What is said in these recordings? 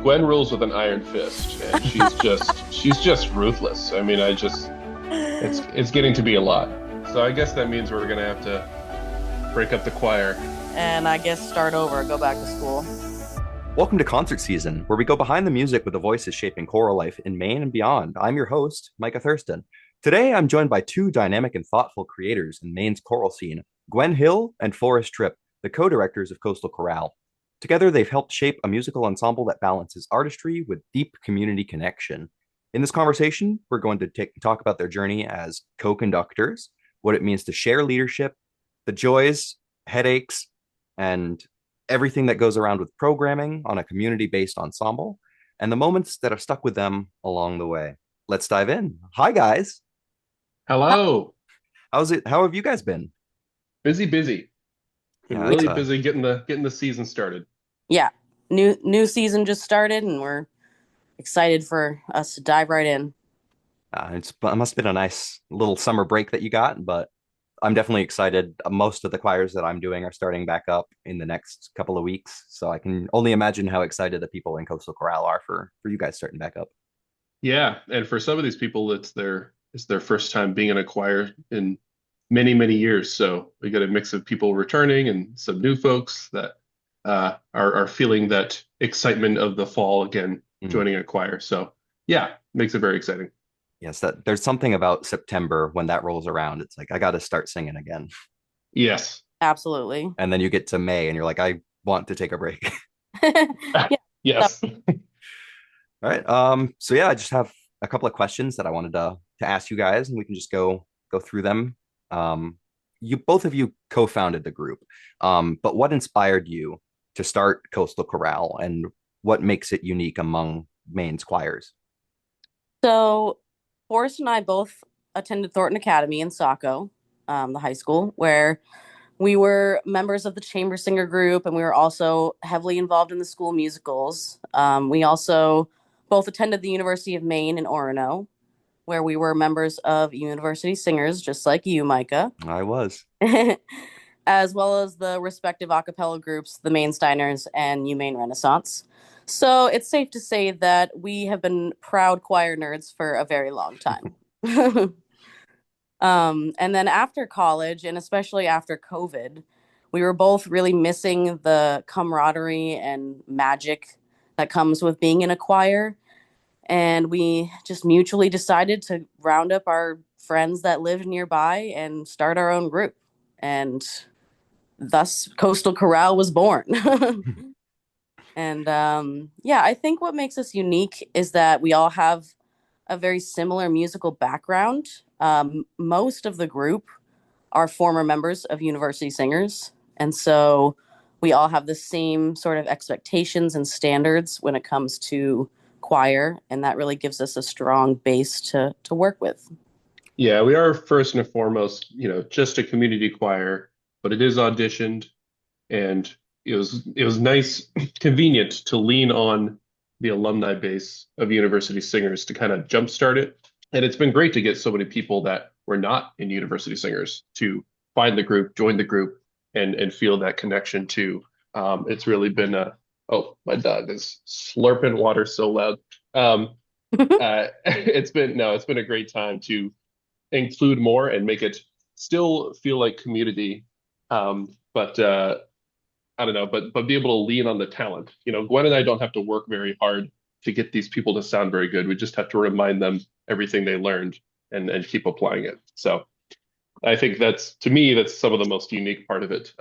Gwen rules with an iron fist, and she's just ruthless. I mean, it's getting to be a lot. So I guess that means we're gonna have to break up the choir. And I guess start over, go back to school. Welcome to concert season, where we go behind the music with the voices shaping choral life in Maine and beyond. I'm your host, Micah Thurston. Today, I'm joined by two dynamic and thoughtful creators in Maine's choral scene, Gwen Hill and Forrest Tripp, the co-directors of Coastal Chorale. Together, they've helped shape a musical ensemble that balances artistry with deep community connection. In this conversation, we're going to talk about their journey as co-conductors, what it means to share leadership, the joys, headaches, and everything that goes around with programming on a community-based ensemble, and the moments that have stuck with them along the way. Let's dive in. Hi, guys. Hello. How's it? How have you guys been? Busy, busy. Been Yeah, it's really busy getting the season started. Yeah, new season just started, and we're excited for us to dive right in. it must have been a nice little summer break that you got, but I'm definitely excited. Most of the choirs that I'm doing are starting back up in the next couple of weeks, so I can only imagine how excited the people in Coastal Chorale are for you guys starting back up. Yeah, and for some of these people, it's their first time being in a choir in many, many years. So we got a mix of people returning and some new folks that are feeling that excitement of the fall again, Mhm. joining a choir. So yeah, makes it very exciting. Yes, that there's something about September when that rolls around. It's like I got to start singing again. Yes. Absolutely. And then you get to May and you're like, I want to take a break. Yeah. So, Yes. All right. So yeah, I just have a couple of questions that I wanted to ask you guys, and we can just go through them. You both of you co-founded the group. But what inspired you to start Coastal Chorale and what makes it unique among Maine's choirs? so Forrest and I both attended Thornton Academy in Saco, the high school, where we were members of the chamber singer group, and we were also heavily involved in the school musicals. We also both attended the University of Maine in Orono, where we were members of university singers, just like you, Micah, I was. as well as the respective a cappella groups, the Mainsteiners and UMaine Renaissance. So it's safe to say that we have been proud choir nerds for a very long time. And then after college, and especially after COVID, we were both really missing the camaraderie and magic that comes with being in a choir. And we just mutually decided to round up our friends that lived nearby and start our own group. And thus, Coastal Chorale was born. And yeah, I think what makes us unique is that we all have a very similar musical background. Most of the group are former members of university singers. And so we all have the same sort of expectations and standards when it comes to choir. And that really gives us a strong base to work with. Yeah, we are first and foremost, just a community choir, but it is auditioned, and it was nice, convenient to lean on the alumni base of university singers to kind of jumpstart it. And it's been great to get so many people that were not in university singers to find the group, join the group, and feel that connection too. It's really been a oh, my dog is slurping water so loud. It's been a great time to include more and make it still feel like community. But I don't know, but be able to lean on the talent. Gwen and I don't have to work very hard to get these people to sound very good. We just have to remind them everything they learned and keep applying it. So I think to me, that's some of the most unique part of it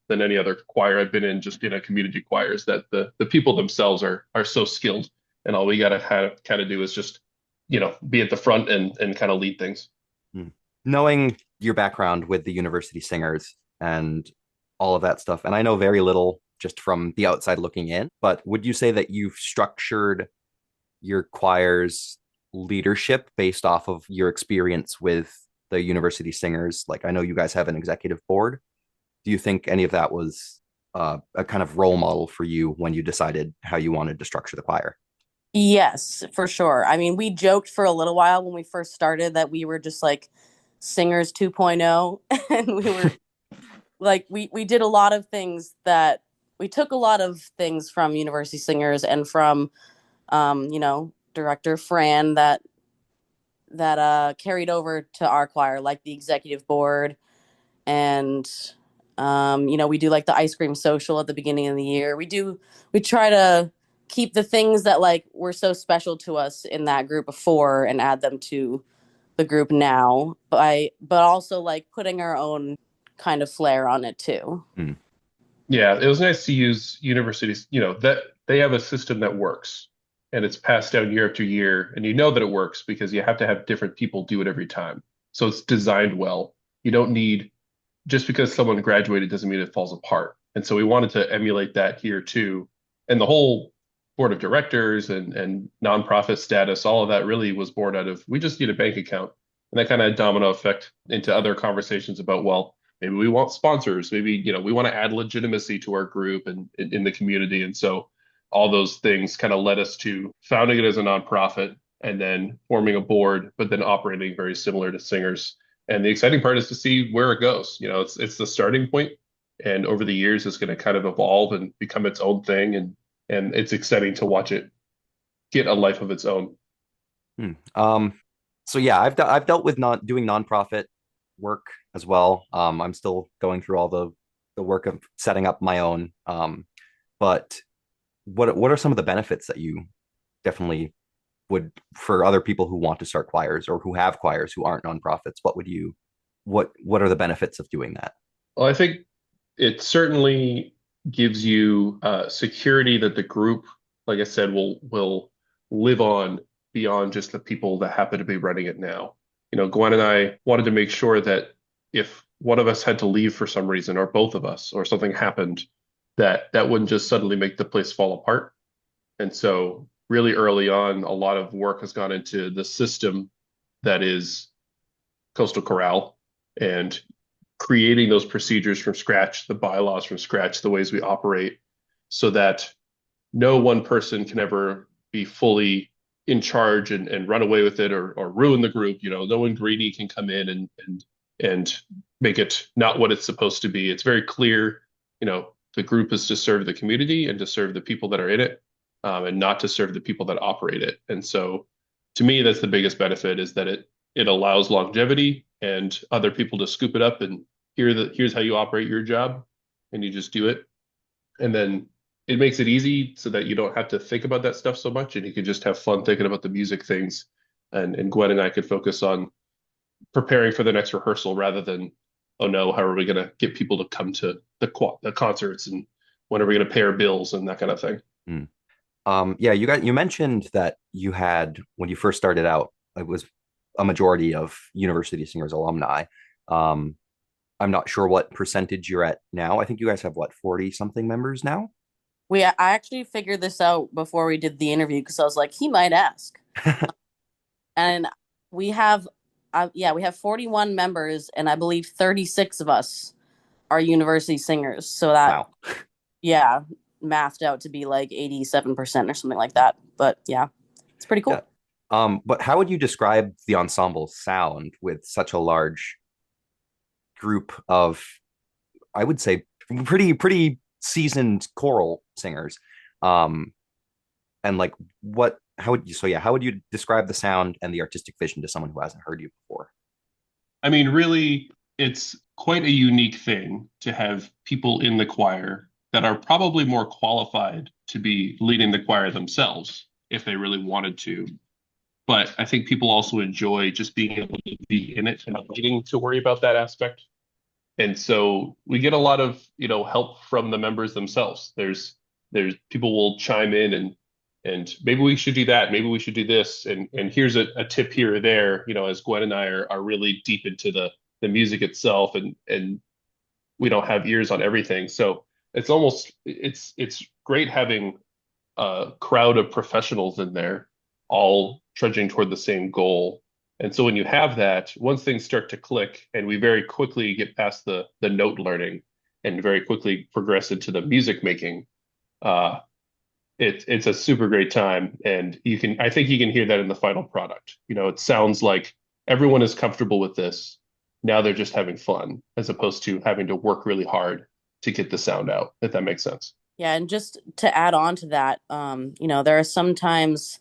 than any other choir I've been in, just in a community choir, is that the people themselves are so skilled, and all we gotta kind of do is just, be at the front and kind of lead things. Hmm. Knowing your background with the university singers and all of that stuff, and I know very little just from the outside looking in, but would you say that you've structured your choir's leadership based off of your experience with the university singers? Like, I know you guys have an executive board. Do you think any of that was a kind of role model for you when you decided how you wanted to structure the choir? Yes, for sure. I mean, we joked for a little while when we first started that we were just like singers 2.0, and we were like we did a lot of things that we took a lot of things from university singers and from director Fran that carried over to our choir, like the executive board. And we do like the ice cream social at the beginning of the year. We try to keep the things that like were so special to us in that group before and add them to the group now, but also like putting our own kind of flair on it too. Hmm. Yeah, it was nice to use universities, that they have a system that works and it's passed down year after year. And you know that it works because you have to have different people do it every time. So it's designed well. You don't need, just because someone graduated doesn't mean it falls apart. And so we wanted to emulate that here too. And the whole board of directors and nonprofit status, all of that really was born out of we just need a bank account. And that kind of domino effect into other conversations about, well, maybe we want sponsors, maybe, we want to add legitimacy to our group and in the community. And so all those things kind of led us to founding it as a nonprofit and then forming a board, but then operating very similar to singers. And the exciting part is to see where it goes. It's the starting point, and over the years, it's going to kind of evolve and become its own thing. And it's exciting to watch it get a life of its own. Hmm. So yeah, I've dealt with not doing nonprofit work as well. I'm still going through all the work of setting up my own. But what are some of the benefits that you definitely would for other people who want to start choirs or who have choirs who aren't nonprofits? What are the benefits of doing that? Well, I think it certainly gives you security that the group, like I said, will live on beyond just the people that happen to be running it now. Gwen and I wanted to make sure that if one of us had to leave for some reason, or both of us, or something happened, that wouldn't just suddenly make the place fall apart. And so, really early on, a lot of work has gone into the system that is Coastal Chorale and creating those procedures from scratch, the bylaws from scratch, the ways we operate, so that no one person can ever be fully in charge and run away with it or ruin the group. No one greedy can come in and make it not what it's supposed to be. It's very clear, the group is to serve the community and to serve the people that are in it, and not to serve the people that operate it. And so to me, that's the biggest benefit is that it allows longevity and other people to scoop it up and here's how you operate your job, and you just do it. And then it makes it easy so that you don't have to think about that stuff so much and you can just have fun thinking about the music things. And Gwen and I could focus on preparing for the next rehearsal rather than, oh no, how are we going to get people to come to the concerts and when are we going to pay our bills and that kind of thing. Hmm. Yeah, you mentioned that you had when you first started out, it was a majority of university singers alumni. Um, I'm not sure what percentage you're at now. I think you guys have what, 40 something members now? I actually figured this out before we did the interview because I was like, he might ask. And we have, we have 41 members, and I believe 36 of us are university singers. So that, Wow. yeah, mathed out to be like 87% or something like that. But yeah, it's pretty Yeah. cool. But how would you describe the ensemble sound with such a large group of, I would say, pretty seasoned choral singers? Um, and like what how would you describe the sound and the artistic vision to someone who hasn't heard you before? I mean, really, it's quite a unique thing to have people in the choir that are probably more qualified to be leading the choir themselves if they really wanted to. But I think people also enjoy just being able to be in it and not needing to worry about that aspect. And so we get a lot of, help from the members themselves. There's people will chime in and maybe we should do that, maybe we should do this, and here's a tip here or there, as Gwen and I are really deep into the music itself and we don't have ears on everything. So it's great having a crowd of professionals in there all trudging toward the same goal. And so when you have that, once things start to click and we very quickly get past the note learning and very quickly progress into the music making, uh, it's a super great time. And I think you can hear that in the final product. It sounds like everyone is comfortable with this. Now they're just having fun as opposed to having to work really hard to get the sound out, if that makes sense. Yeah, and just to add on to that, there are some times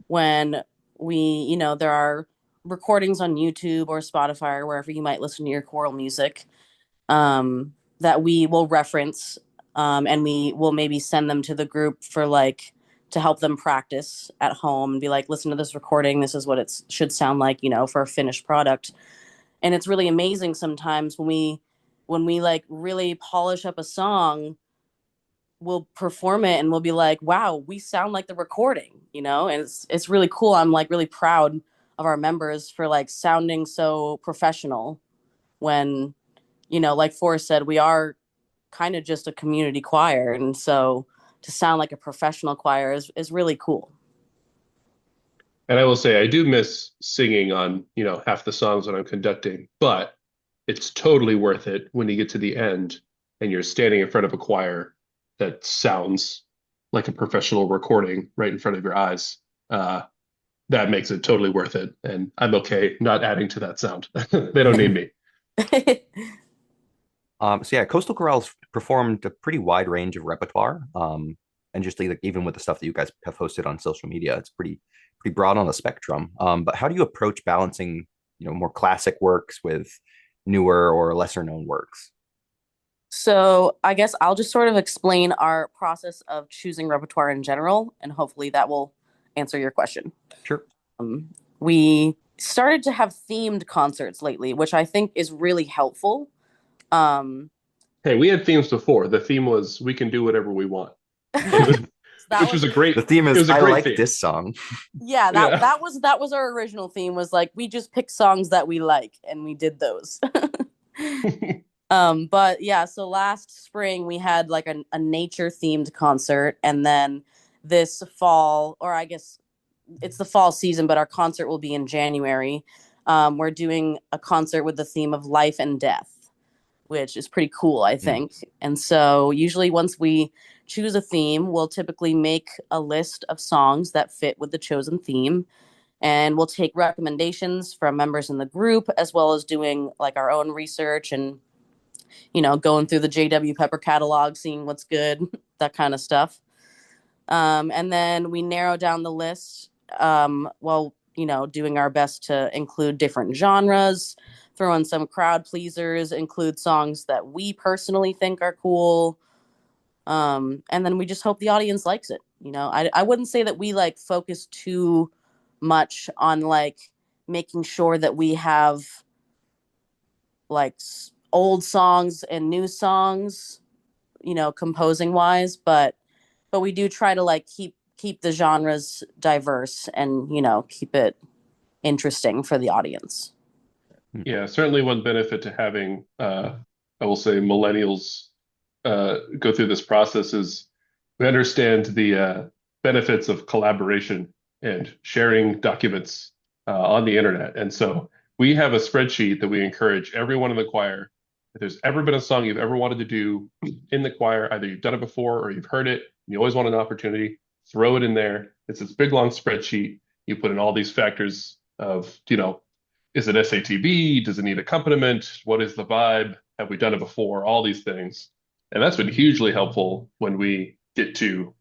when there are recordings on YouTube or Spotify or wherever you might listen to your choral music, that we will reference, and we will maybe send them to the group for like to help them practice at home and be like, listen to this recording. This is what it should sound like, for a finished product. And it's really amazing sometimes when we like really polish up a song, we'll perform it and we'll be like, wow, we sound like the recording, and it's really cool. I'm like really proud of our members for like sounding so professional when, like Forrest said, we are kind of just a community choir. And so to sound like a professional choir is really cool. And I will say I do miss singing on, half the songs when I'm conducting, but it's totally worth it when you get to the end and you're standing in front of a choir that sounds like a professional recording right in front of your eyes. Uh, that makes it totally worth it. And I'm okay not adding to that sound. They don't need me. So yeah, Coastal Chorale's performed a pretty wide range of repertoire, and just like even with the stuff that you guys have posted on social media, it's pretty broad on the spectrum. But how do you approach balancing, more classic works with newer or lesser known works? So I guess I'll just sort of explain our process of choosing repertoire in general, and hopefully that will answer your question. Sure. We started to have themed concerts lately, which I think is really helpful. Um, Hey, we had themes before. The theme was we can do whatever we want. It was, that which was was a great, The theme it is was a I great like theme. this song. yeah, that Yeah. that was that was our original theme, was like we just picked songs that we like and we did those. But yeah, so last spring we had like a nature themed concert, and then this fall, or I guess it's the fall season, but our concert will be in January. We're doing a concert with the theme of life and death, which is pretty cool, I Mm. think. And so usually once we choose a theme, we'll typically make a list of songs that fit with the chosen theme, and we'll take recommendations from members in the group as well as doing like our own research and going through the JW Pepper catalog, seeing what's good, that kind of stuff. And then we narrow down the list, while doing our best to include different genres, throw in some crowd pleasers, include songs that we personally think are cool. And then we just hope the audience likes it. I wouldn't say that we like focus too much on like making sure that we have like old songs and new songs, composing wise, but we do try to like keep the genres diverse and keep it interesting for the audience. Yeah, certainly one benefit to having, I will say, millennials go through this process is we understand the benefits of collaboration and sharing documents on the internet. And so we have a spreadsheet that we encourage everyone in the choir. If there's ever been a song you've ever wanted to do in the choir, either you've done it before or you've heard it, and you always want an opportunity, throw it in there. It's this big long spreadsheet. You put in all these factors of, is it SATB? Does it need accompaniment? What is the vibe? Have we done it before? All these things. And that's been hugely helpful when we get to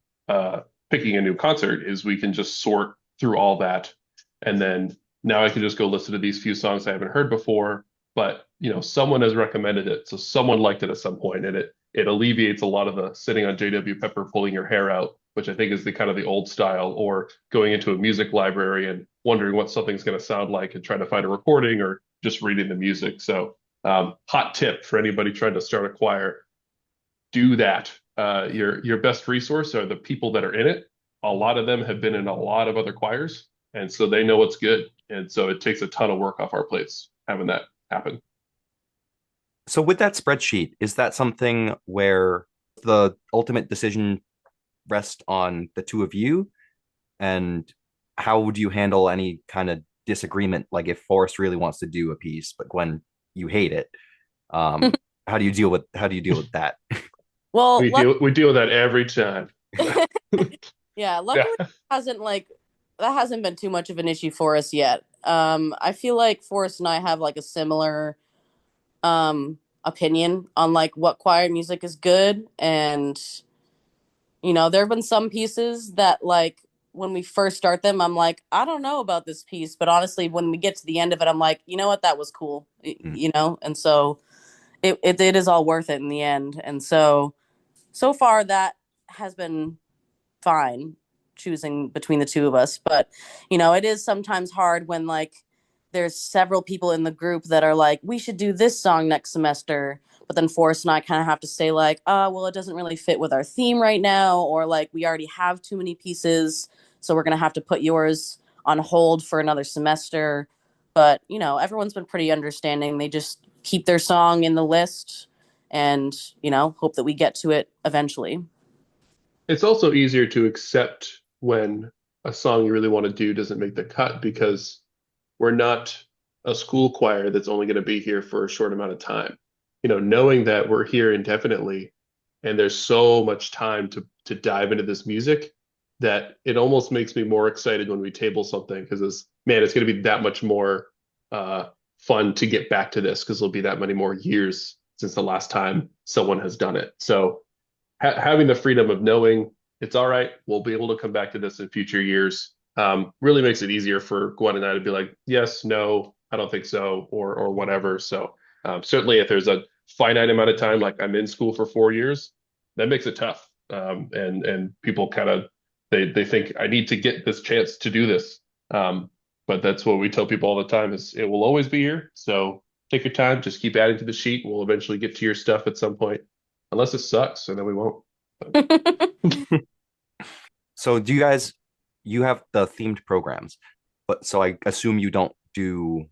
picking a new concert is we can just sort through all that. And then now I can just go listen to these few songs I haven't heard before, but someone has recommended it. So someone liked it at some point, and it alleviates a lot of the sitting on JW Pepper pulling your hair out, which I think is the kind of the old style, or going into a music library and wondering what something's going to sound like and trying to find a recording or just reading the music. So hot tip for anybody trying to start a choir, do that. Your best resource are the people that are in it. A lot of them have been in a lot of other choirs, and so they know what's good. And so it takes a ton of work off our plates having that happen. So with that spreadsheet, is that something where the ultimate decision rests on the two of you? And how would you handle any kind of disagreement? Like if Forrest really wants to do a piece, but Gwen, you hate it. How do you deal with that? Well, We deal with that every time. yeah, Yeah. luckily that hasn't been too much of an issue for us yet. I feel like Forrest and I have like a similar opinion on like what choir music is good, and There have been some pieces that, like, when we first start them, I'm like, I don't know about this piece, but honestly, when we get to the end of it, I'm like, you know what, that was cool, Mm. and so it is all worth it in the end. And so far that has been fine choosing between the two of us. But, it is sometimes hard when, like, there's several people in the group that are like, we should do this song next semester. But then Forrest and I kind of have to say, like, well, it doesn't really fit with our theme right now. Or, like, we already have too many pieces. So we're going to have to put yours on hold for another semester. But, everyone's been pretty understanding. They just keep their song in the list and, hope that we get to it eventually. It's also easier to accept when a song you really want to do doesn't make the cut because we're not a school choir that's only going to be here for a short amount of time. Knowing that we're here indefinitely and there's so much time to dive into this music that it almost makes me more excited when we table something because it's going to be that much more uh, fun to get back to this because there'll be that many more years since the last time someone has done it. So having the freedom of knowing it's all right, we'll be able to come back to this in future years, really makes it easier for Gwen and I to be like, yes, no, I don't think so, or whatever. So certainly, if there's a finite amount of time, like I'm in school for 4 years, that makes it tough. And people kind of they think I need to get this chance to do this. But that's what we tell people all the time is it will always be here. So take your time, just keep adding to the sheet. We'll eventually get to your stuff at some point unless it sucks, and then we won't. So you have the themed programs, but so I assume you don't do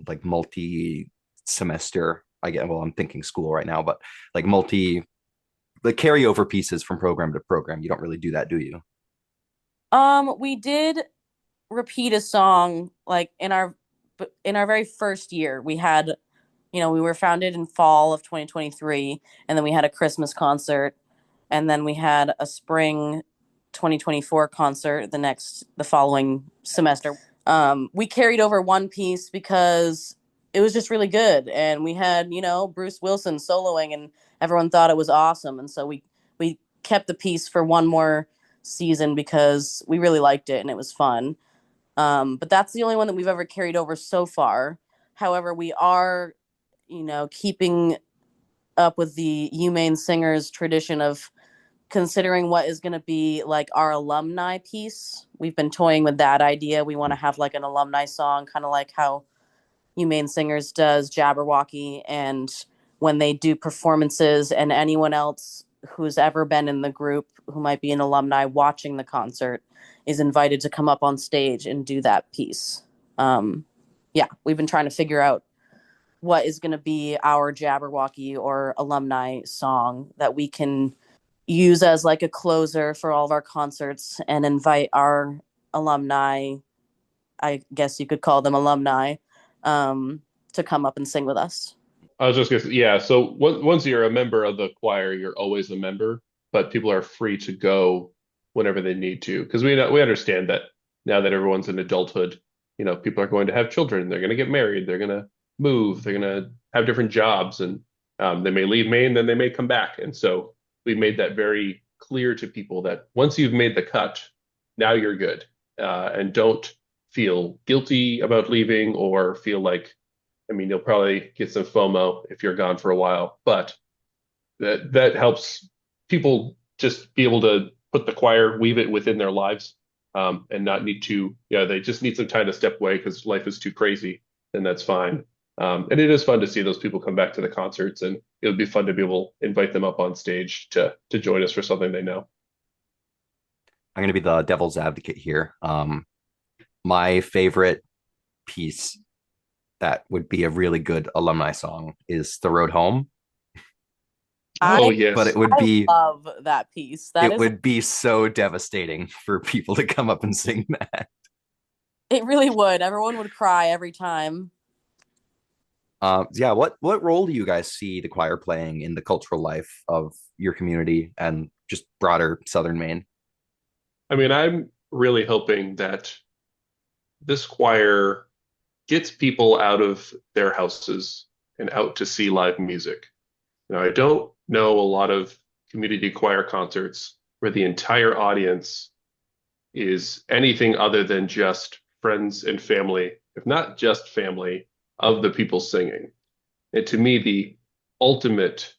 like multi-semester. I get, well, I'm thinking school right now, but like like carryover pieces from program to program. You don't really do that, do you? We did repeat a song like in our very first year. We were founded in fall of 2023, and then we had a Christmas concert, and then we had a spring 2024 concert the following semester. We carried over one piece because it was just really good, and we had Bruce Wilson soloing, and everyone thought it was awesome, and so we kept the piece for one more season because we really liked it and it was fun. But that's the only one that we've ever carried over so far. However, we are, keeping up with the Humane Singers tradition of considering what is going to be like our alumni piece. We've been toying with that idea. We want to have like an alumni song, kind of like how Humane Singers does Jabberwocky, and when they do performances, and anyone else who's ever been in the group who might be an alumni watching the concert is invited to come up on stage and do that piece. Yeah, we've been trying to figure out what is going to be our Jabberwocky or alumni song that we can use as like a closer for all of our concerts and invite our alumni, I guess you could call them alumni, to come up and sing with us. I was just gonna say, yeah. So once you're a member of the choir, you're always a member, but people are free to go whenever they need to because we understand that now that everyone's in adulthood, people are going to have children, they're going to get married, they're going to move, they're going to have different jobs, and they may leave Maine, then they may come back, and so we made that very clear to people that once you've made the cut, now you're good, and don't feel guilty about leaving or feel like you'll probably get some FOMO if you're gone for a while, but that helps people just be able to put the choir, weave it within their lives, and not need to, they just need some time to step away because life is too crazy, and that's fine. And it is fun to see those people come back to the concerts, and it would be fun to be able to invite them up on stage to join us for something they know. I'm going to be the devil's advocate here. My favorite piece that would be a really good alumni song is The Road Home, Oh I but yes. I love that piece. That it is would be so devastating for people to come up and sing that. it really would. Everyone would cry every time. Yeah, what role do you guys see the choir playing in the cultural life of your community and just broader Southern Maine? I'm really hoping that this choir gets people out of their houses and out to see live music. I don't know a lot of community choir concerts where the entire audience is anything other than just friends and family, if not just family, of the people singing. And to me, the ultimate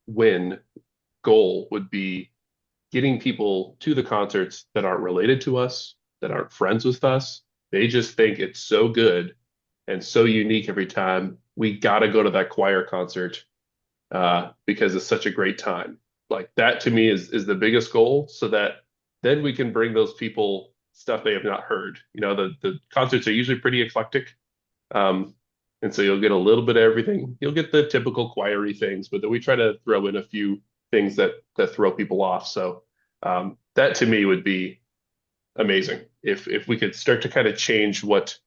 win goal would be getting people to the concerts that aren't related to us, that aren't friends with us. They just think it's so good and so unique every time. We got to go to that choir concert because it's such a great time. Like that to me is the biggest goal, so that then we can bring those people stuff they have not heard. You know, the concerts are usually pretty eclectic. Um, and so you'll get a little bit of everything. You'll get the typical choiry things, but then we try to throw in a few things that throw people off. So that to me would be amazing if we could start to kind of change what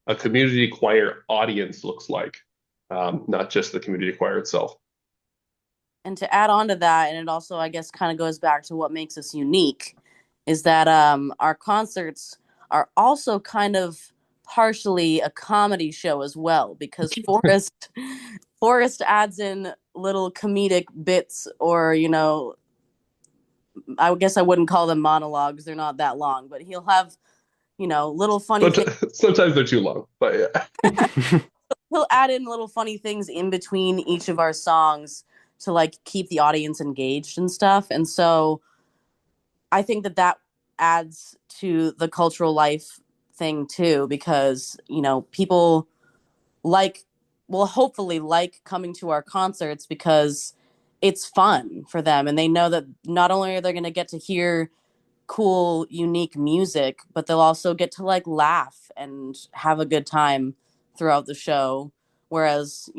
a community choir audience looks like, not just the community choir itself. And to add on to that, and it also, I guess, kind of goes back to what makes us unique, is that our concerts are also kind of partially a comedy show as well, because Forrest adds in little comedic bits, or I guess I wouldn't call them monologues. They're not that long, but he'll have little funny things. Sometimes they're too long, but yeah. He'll add in little funny things in between each of our songs to like keep the audience engaged and stuff. And so I think that adds to the cultural life thing too, because people like will hopefully like coming to our concerts because it's fun for them, and they know that not only are they going to get to hear cool, unique music, but they'll also get to like laugh and have a good time throughout the show. Whereas,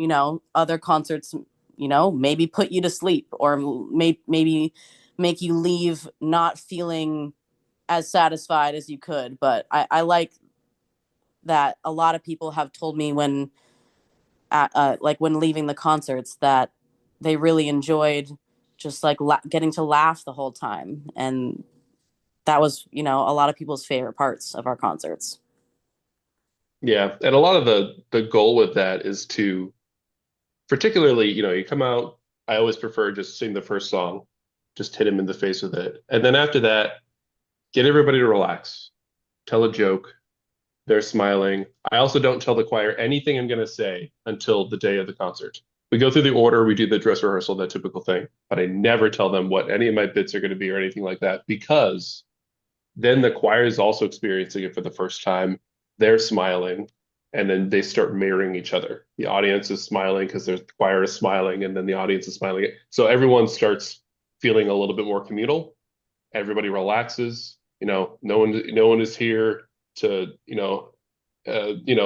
other concerts, maybe put you to sleep, or maybe make you leave not feeling as satisfied as you could. But I like that a lot of people have told me like when leaving the concerts, that they really enjoyed just like getting to laugh the whole time. And that was, a lot of people's favorite parts of our concerts. Yeah, and a lot of the goal with that is to particularly, you come out, I always prefer just sing the first song, just hit him in the face with it. And then after that, get everybody to relax, tell a joke, they're smiling. I also don't tell the choir anything I'm going to say until the day of the concert. We go through the order, we do the dress rehearsal, that typical thing, but I never tell them what any of my bits are going to be or anything like that, because then the choir is also experiencing it for the first time. They're smiling, and then they start mirroring each other. The audience is smiling because the choir is smiling, and then the audience is smiling. So everyone starts feeling a little bit more communal. Everybody relaxes. No one is here to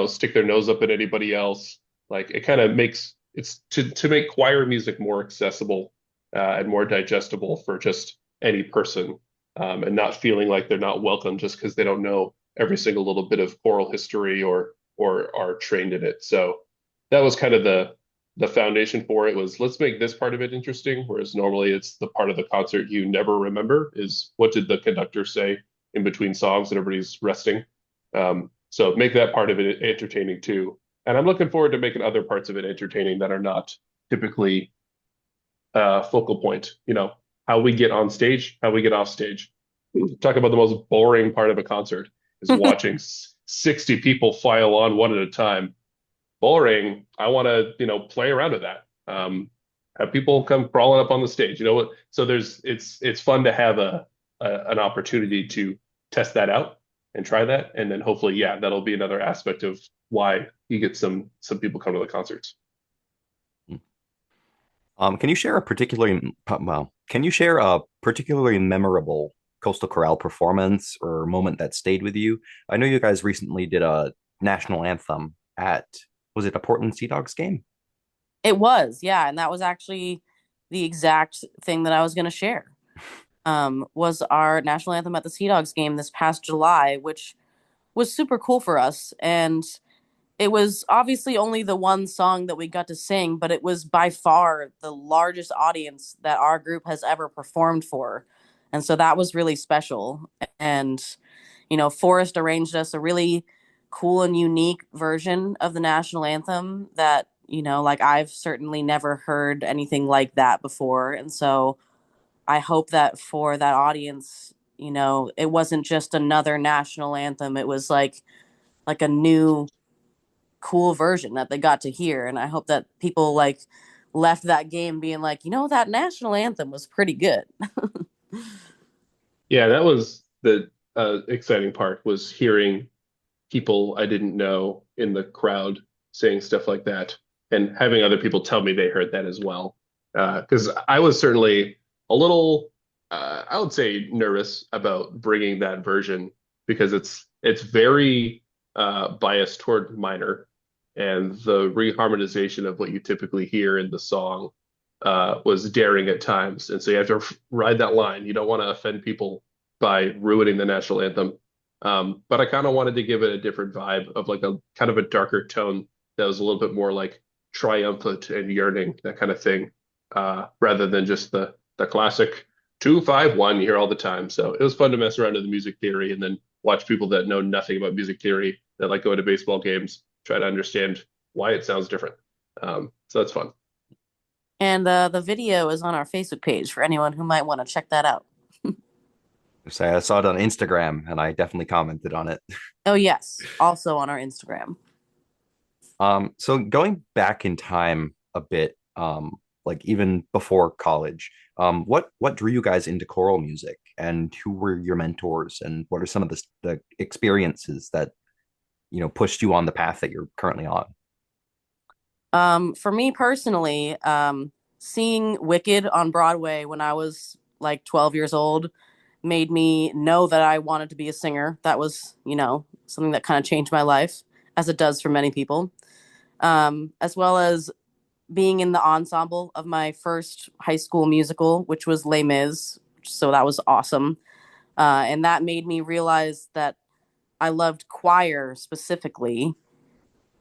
stick their nose up at anybody else. Like it kind of makes it's to make choir music more accessible and more digestible for just any person, and not feeling like they're not welcome just because they don't know every single little bit of choral history or are trained in it. So that was kind of the foundation for it, was let's make this part of it interesting, whereas normally it's the part of the concert you never remember is what did the conductor say in between songs and everybody's resting. So make that part of it entertaining too. And I'm looking forward to making other parts of it entertaining that are not typically focal point. How we get on stage, how we get off stage. Talk about the most boring part of a concert is watching 60 people file on one at a time. Boring. I want to, play around with that. Have people come crawling up on the stage. You know what? So it's fun to have an opportunity to test that out and try that, and then hopefully, yeah, that'll be another aspect of why you get some people come to the concerts. Can you share a particularly memorable Coastal Chorale performance or moment that stayed with you? I know you guys recently did a national anthem at, was it a Portland Sea Dogs game? It was, yeah, and that was actually the exact thing that I was going to share. Was our national anthem at the Sea Dogs game this past July, which was super cool for us. And it was obviously only the one song that we got to sing, but it was by far the largest audience that our group has ever performed for. And so that was really special. And, Forrest arranged us a really cool and unique version of the national anthem that, like I've certainly never heard anything like that before. And so I hope that for that audience, it wasn't just another national anthem. It was like a new cool version that they got to hear. And I hope that people like left that game being like, that national anthem was pretty good. Yeah, that was the exciting part was hearing people I didn't know in the crowd saying stuff like that and having other people tell me they heard that as well. Because I was certainly a little, I would say, nervous about bringing that version because it's very biased toward minor, and the reharmonization of what you typically hear in the song was daring at times, and so you have to ride that line. You don't want to offend people by ruining the national anthem, but I kind of wanted to give it a different vibe of like a kind of a darker tone that was a little bit more like triumphant and yearning, that kind of thing, rather than just the classic 2-5-1 you hear all the time. So it was fun to mess around with the music theory and then watch people that know nothing about music theory that like go to baseball games try to understand why it sounds different. So that's fun. And the video is on our Facebook page for anyone who might want to check that out. So I saw it on Instagram and I definitely commented on it. Oh, yes. Also on our Instagram. So going back in time a bit, like even before college, what drew you guys into choral music, and who were your mentors, and what are some of the experiences that pushed you on the path that you're currently on? For me personally, seeing Wicked on Broadway when I was like 12 years old made me know that I wanted to be a singer. That was, something that kind of changed my life, as it does for many people. As well as being in the ensemble of my first high school musical, which was Les Mis. So that was awesome. And that made me realize that I loved choir specifically.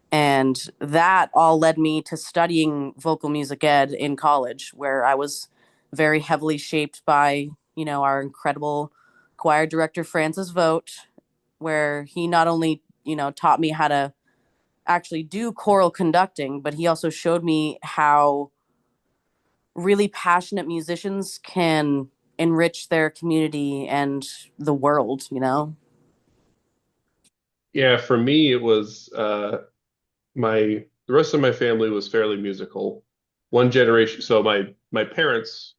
And that all led me to studying vocal music ed in college, where I was very heavily shaped by, our incredible choir director, Francis Vogt, where he not only, taught me how to actually do choral conducting, but he also showed me how really passionate musicians can enrich their community and the world. Yeah, for me, it was the rest of my family was fairly musical. One generation, so my parents,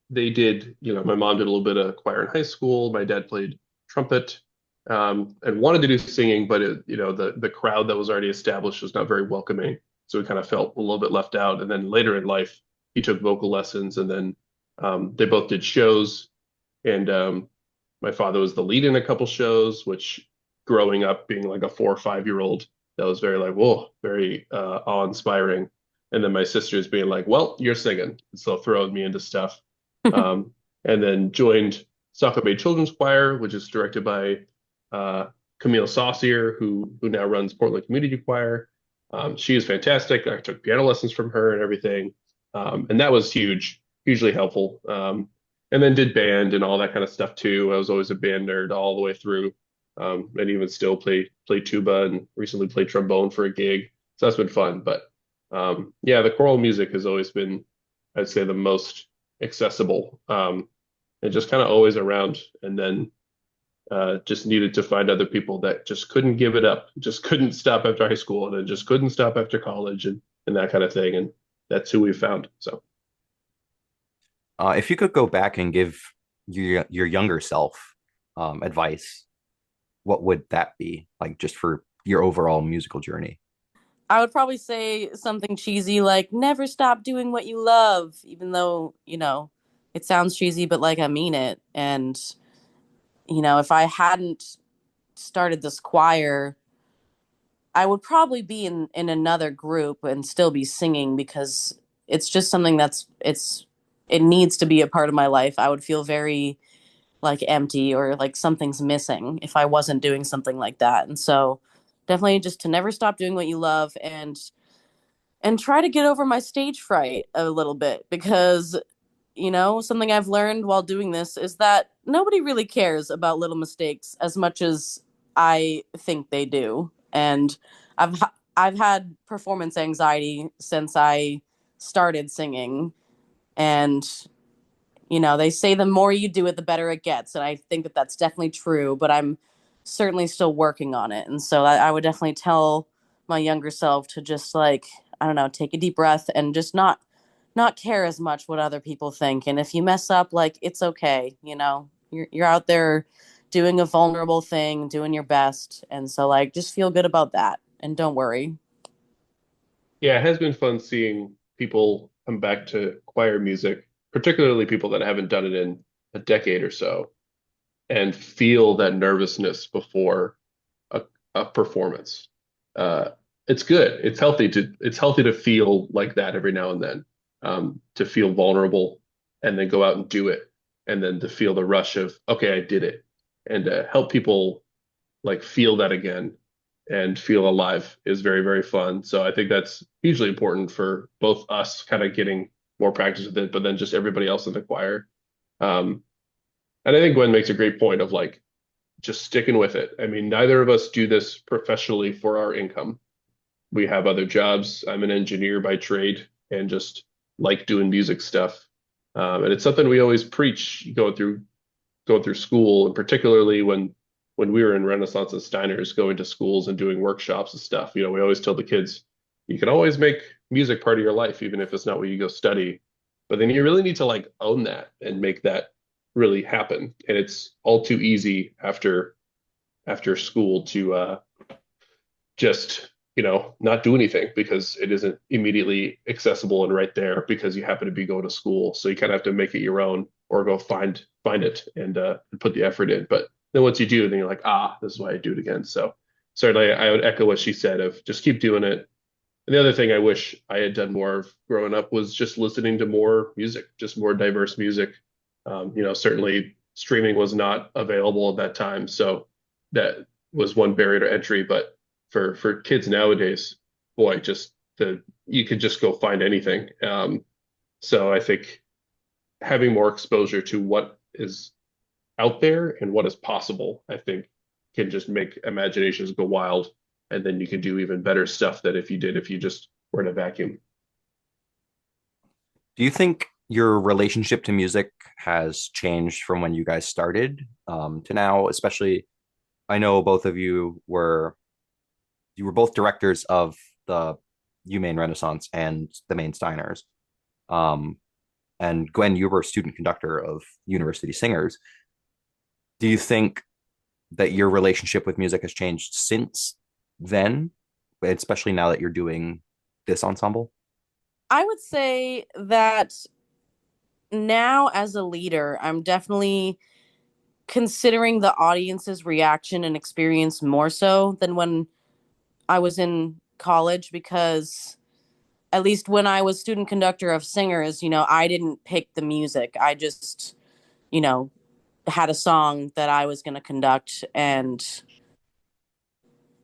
they did, my mom did a little bit of choir in high school. My dad played trumpet, and wanted to do singing, but the crowd that was already established was not very welcoming. So we kind of felt a little bit left out. And then later in life, he took vocal lessons, and then they both did shows. And my father was the lead in a couple shows, which growing up being like a 4 or 5 year old, that was very like, whoa, very awe-inspiring. And then my sisters being like, well, you're singing. So throwing me into stuff. Um, and then joined Saco Bay Children's Choir, which is directed by Camille Saucier, who now runs Portland Community Choir. She is fantastic. I took piano lessons from her and everything. And that was huge, hugely helpful. And then did band and all that kind of stuff too. I was always a band nerd all the way through, and even still play tuba and recently played trombone for a gig. So that's been fun. But yeah, the choral music has always been, I'd say, the most accessible, and just kind of always around. And then just needed to find other people that just couldn't give it up, just couldn't stop after high school, and then just couldn't stop after college, and that kind of thing. And that's who we found. So. If you could go back and give your younger self advice, what would that be like, just for your overall musical journey? I would probably say something cheesy like never stop doing what you love, even though, it sounds cheesy, but like I mean it. And, if I hadn't started this choir, I would probably be in another group and still be singing because it's just something it needs to be a part of my life. I would feel very like empty or like something's missing if I wasn't doing something like that. And so definitely just to never stop doing what you love and try to get over my stage fright a little bit because something I've learned while doing this is that nobody really cares about little mistakes as much as I think they do. And I've I've had performance anxiety since I started singing, and They say the more you do it, the better it gets. And I think that that's definitely true, but I'm certainly still working on it. And so I would definitely tell my younger self to just like, I don't know, take a deep breath and just not care as much what other people think. And if you mess up, like it's okay, You're out there doing a vulnerable thing, doing your best. And so like just feel good about that and don't worry. Yeah, it has been fun seeing people come back to choir music, particularly people that haven't done it in a decade or so, and feel that nervousness before a, a performance. Uh, it's good. It's healthy to feel like that every now and then, to feel vulnerable and then go out and do it, and then to feel the rush of, okay, I did it, and to help people like feel that again and feel alive is very, very fun. So I think that's hugely important for both us kind of getting more practice with it, but then just everybody else in the choir. Um, and I think Gwen makes a great point of like just sticking with it. I mean, neither of us do this professionally for our income. We have other jobs. I'm an engineer by trade and just like doing music stuff. And it's something we always preach going through school, and particularly when we were in Renaissance and Steiner's, going to schools and doing workshops and stuff. We always tell the kids, you can always make music part of your life, even if it's not what you go study. But then you really need to like own that and make that really happen. And it's all too easy after school to just not do anything because it isn't immediately accessible and right there because you happen to be going to school. So you kind of have to make it your own or go find it and put the effort in. But then once you do, then you're like, this is why I do it again. So certainly I would echo what she said of just keep doing it. And the other thing I wish I had done more of growing up was just listening to more music, just more diverse music. Certainly streaming was not available at that time, so that was one barrier to entry. But for kids nowadays, boy, just the you could just go find anything. So I think having more exposure to what is out there and what is possible, I think can just make imaginations go wild. And then you can do even better stuff than if you just were in a vacuum. Do you think your relationship to music has changed from when you guys started to now? Especially, I know both of you were both directors of the UMaine Renaissance and the Maine Steiners. Um, and Gwen, you were a student conductor of University Singers. Do you think that your relationship with music has changed since then, especially now that you're doing this ensemble? I would say that now as a leader, I'm definitely considering the audience's reaction and experience more so than when I was in college because at least when I was student conductor of singers, I didn't pick the music. I just, you know, had a song that I was going to conduct and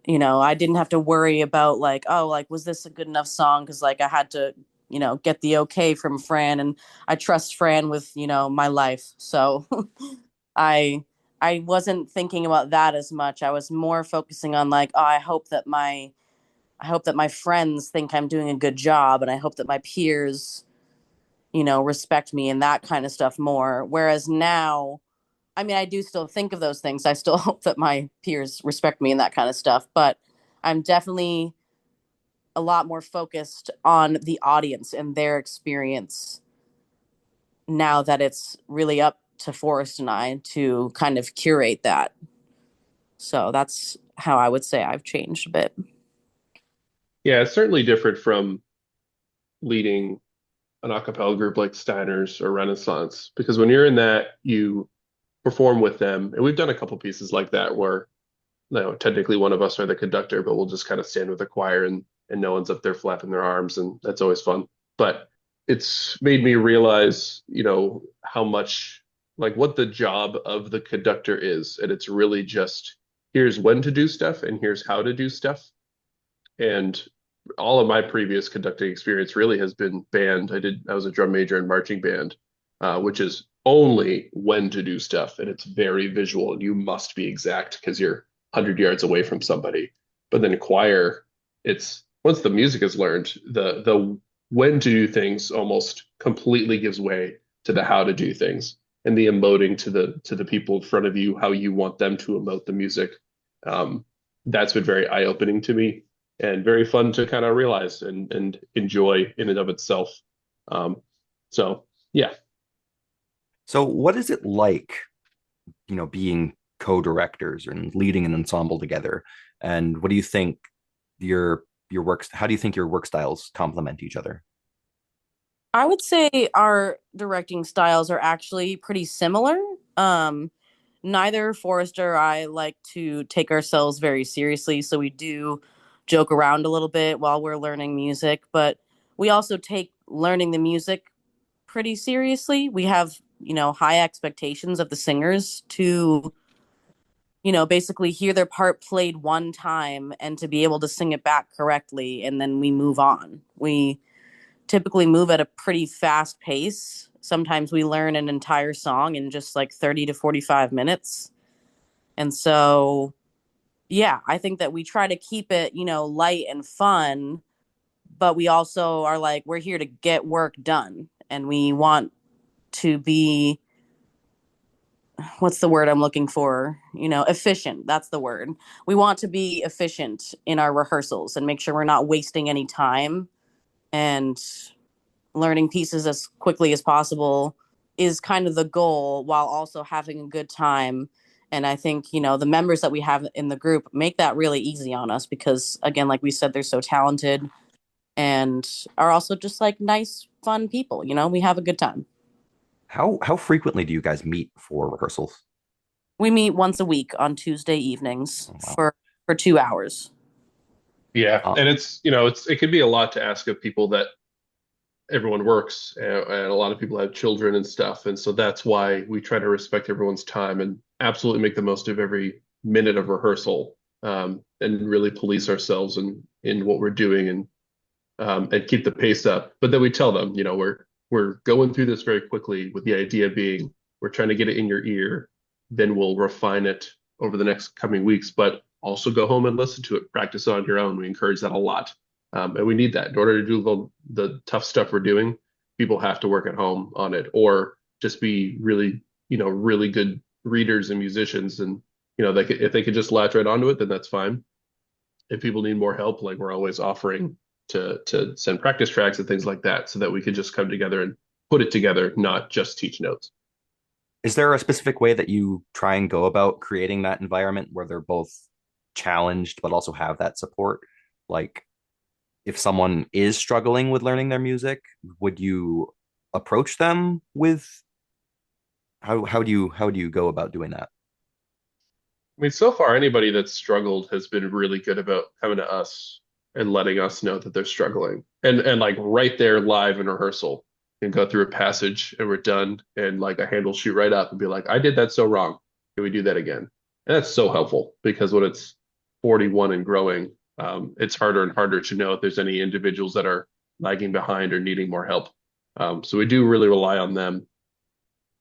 I didn't have to worry about like, oh, like was this a good enough song cuz like I had to, get the okay from Fran and I trust Fran with, my life. So I I wasn't thinking about that as much. I was more focusing on like, oh, I hope that my friends think I'm doing a good job and I hope that my peers, respect me and that kind of stuff more. Whereas now, I mean, I do still think of those things. I still hope that my peers respect me and that kind of stuff, but I'm definitely a lot more focused on the audience and their experience now that it's really up to Forrest and I to kind of curate that. So that's how I would say I've changed a bit. Yeah, it's certainly different from leading an a cappella group like Steiner's or Renaissance, because when you're in that, you perform with them. And we've done a couple pieces like that where, technically one of us are the conductor, but we'll just kind of stand with the choir and no one's up there flapping their arms, and that's always fun. But it's made me realize, how much like what the job of the conductor is. And it's really just here's when to do stuff and here's how to do stuff. And all of my previous conducting experience really has been band. I was a drum major in marching band, which is only when to do stuff, and it's very visual, and you must be exact because you're 100 yards away from somebody. But then choir, it's once the music is learned, the when to do things almost completely gives way to the how to do things and the emoting to the people in front of you, how you want them to emote the music. Um, that's been very eye-opening to me and very fun to kind of realize and enjoy in and of itself. Um, so yeah. So what is it like, being co-directors and leading an ensemble together? And what do you think your works, how do you think your work styles complement each other? I would say our directing styles are actually pretty similar. Um, Neither Forrest or I like to take ourselves very seriously, so we do joke around a little bit while we're learning music, but we also take learning the music pretty seriously. We have, high expectations of the singers to, basically hear their part played one time and to be able to sing it back correctly, and then we move on. We typically move at a pretty fast pace. Sometimes we learn an entire song in just like 30 to 45 minutes. And so, yeah, I think that we try to keep it, light and fun, but we also are like, we're here to get work done. And we want to be, what's the word I'm looking for? Efficient. That's the word. We want to be efficient in our rehearsals and make sure we're not wasting any time and learning pieces as quickly as possible is kind of the goal while also having a good time. And I think, the members that we have in the group make that really easy on us because, again, like we said, they're so talented and are also just like nice, fun people. We have a good time. How frequently do you guys meet for rehearsals? We meet once a week on Tuesday evenings Oh, wow. for 2 hours. Yeah. Uh, And it could be a lot to ask of people that everyone works and a lot of people have children and stuff. And so that's why we try to respect everyone's time and absolutely make the most of every minute of rehearsal, and really police ourselves in what we're doing and keep the pace up. But then we tell them, we're going through this very quickly with the idea being we're trying to get it in your ear, then we'll refine it over the next coming weeks, but also go home and listen to it, practice on your own. We encourage that a lot. And we need that in order to do the tough stuff we're doing. People have to work at home on it or just be really, really good readers and musicians. And, if they could just latch right onto it, then that's fine. If people need more help, like we're always offering to send practice tracks and things like that so that we could just come together and put it together, not just teach notes. is there a specific way that you try and go about creating that environment where they're both challenged but also have that support? Like, if someone is struggling with learning their music, would you approach them with how do you go about doing that? I mean, so far, anybody that's struggled has been really good about coming to us and letting us know that they're struggling. And like right there live in rehearsal and go through a passage and we're done and like a hand will shoot right up and be like, I did that so wrong. Can we do that again? And that's so helpful because when it's 41 and growing, it's harder and harder to know if there's any individuals that are lagging behind or needing more help. So we do really rely on them.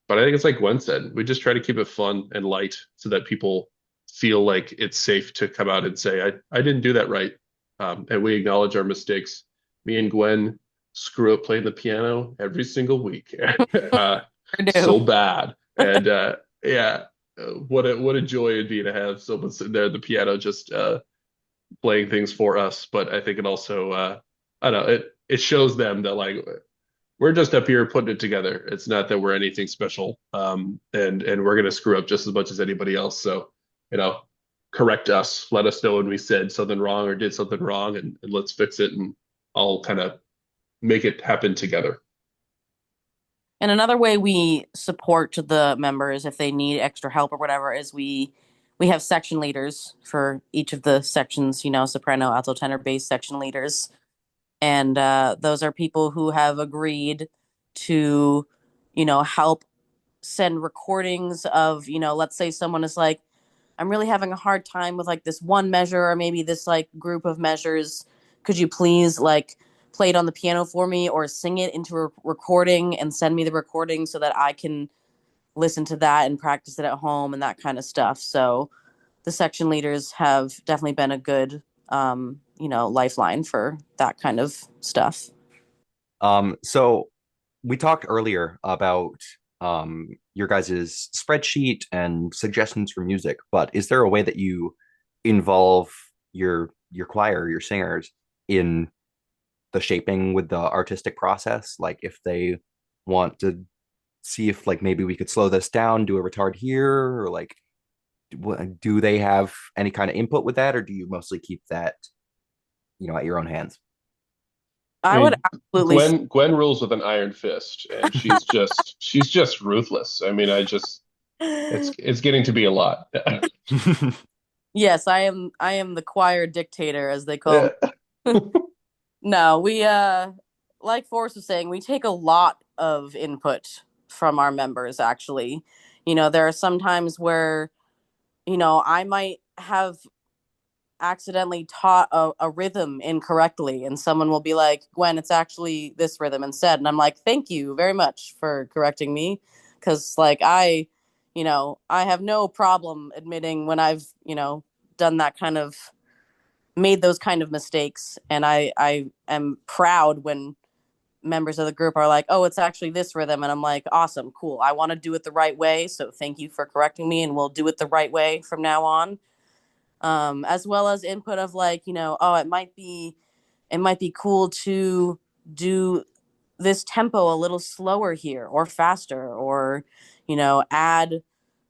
But I think it's like Gwen said, we just try to keep it fun and light so that people feel like it's safe to come out and say, I didn't do that right. And we acknowledge our mistakes. Me and Gwen screw up playing the piano every single week. uh, Or so do. bad. And yeah, what a joy it'd be to have someone sitting there at the piano just playing things for us. But I think it also I don't know, it shows them that like we're just up here putting it together. It's not that we're anything special. And we're gonna screw up just as much as anybody else. So, you know, correct us, let us know when we said something wrong or did something wrong and let's fix it and I'll kind of make it happen together. And another way we support the members if they need extra help or whatever is we have section leaders for each of the sections, soprano, alto, tenor, bass section leaders. And those are people who have agreed to, help send recordings of, let's say someone is like, I'm really having a hard time with like this one measure or maybe this like group of measures. Could you please like play it on the piano for me or sing it into a recording and send me the recording so that I can listen to that and practice it at home and that kind of stuff. So the section leaders have definitely been a good lifeline for that kind of stuff. So we talked earlier about your guys' spreadsheet and suggestions for music, but is there a way that you involve your choir, your singers in the shaping with the artistic process? Like if they want to see if like maybe we could slow this down, do a retard here, or like do they have any kind of input with that, or do you mostly keep that, at your own hands? I I would mean, absolutely say Gwen rules with an iron fist, and she's just ruthless. I mean, it's getting to be a lot. yes, I am the choir dictator, as they call Yeah. me. No, we like Forrest was saying, we take a lot of input from our members actually. There are some times where, I might have accidentally taught a rhythm incorrectly and someone will be like, Gwen, it's actually this rhythm instead. And I'm like, thank you very much for correcting me. Cause like I have no problem admitting when I've, done that kind of made those kind of mistakes. And I am proud when members of the group are like, oh, it's actually this rhythm. And I'm like, awesome, cool. I want to do it the right way. So thank you for correcting me and we'll do it the right way from now on. As well as input of like, oh, it might be cool to do this tempo a little slower here or faster or, add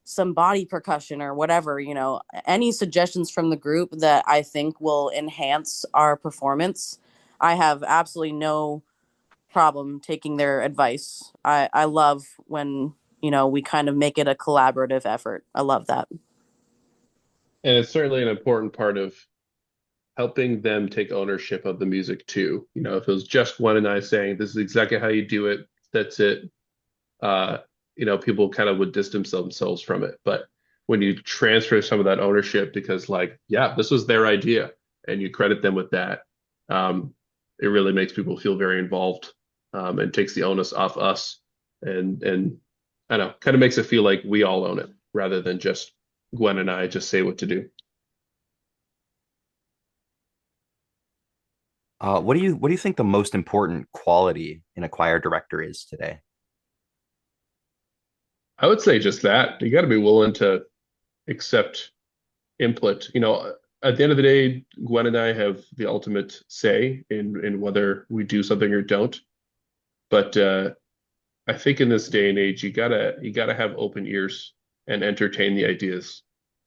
some body percussion or whatever, any suggestions from the group that I think will enhance our performance. I have absolutely no problem taking their advice. I love when, we kind of make it a collaborative effort. I love that. And it's certainly an important part of helping them take ownership of the music too. If it was just Gwen and I saying this is exactly how you do it, that's it, uh, people kind of would distance themselves from it. But when you transfer some of that ownership, because like, yeah, this was their idea, and you credit them with that, it really makes people feel very involved, and takes the onus off us, and I don't know, kind of makes it feel like we all own it rather than just Gwen and I just say what to do. What do you think the most important quality in a choir director is today? I would say just that you got to be willing to accept input. At the end of the day, Gwen and I have the ultimate say in whether we do something or don't. But I think in this day and age, you gotta have open ears and entertain the ideas.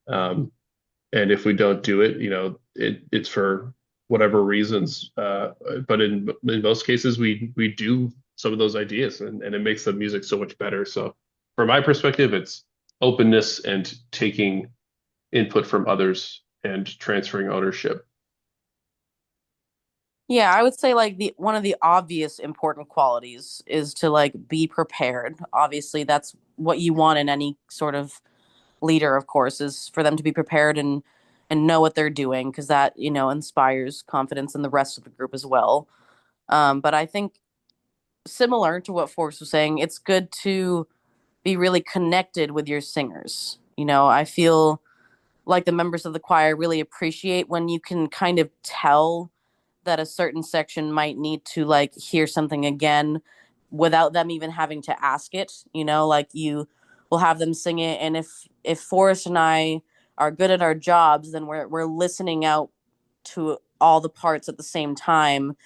Um, and if we don't do it, it's for whatever reasons. But in most cases, we do some of those ideas, and it makes the music so much better. So, from my perspective, it's openness and taking input from others and transferring ownership. Yeah, I would say like the one of the obvious important qualities is to like be prepared. Obviously, that's what you want in any sort of leader, of course, is for them to be prepared and know what they're doing because that, inspires confidence in the rest of the group as well. But I think similar to what Forrest was saying, it's good to be really connected with your singers. I feel like the members of the choir really appreciate when you can kind of tell that a certain section might need to like hear something again without them even having to ask it. Like you will have them sing it, and if Forrest and I are good at our jobs, then we're listening out to all the parts at the same time.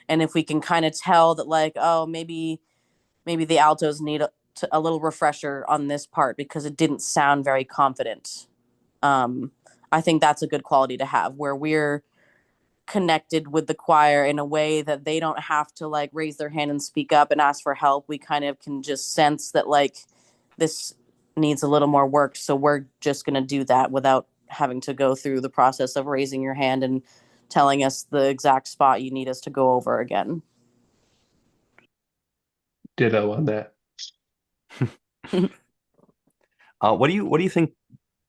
And if we can kind of tell that like, oh, maybe the altos need a little refresher on this part because it didn't sound very confident. um, I think that's a good quality to have where we're connected with the choir in a way that they don't have to like raise their hand and speak up and ask for help. We kind of can just sense that like this needs a little more work. So we're just going to do that without having to go through the process of raising your hand and telling us the exact spot you need us to go over again. Ditto on that. What do you think?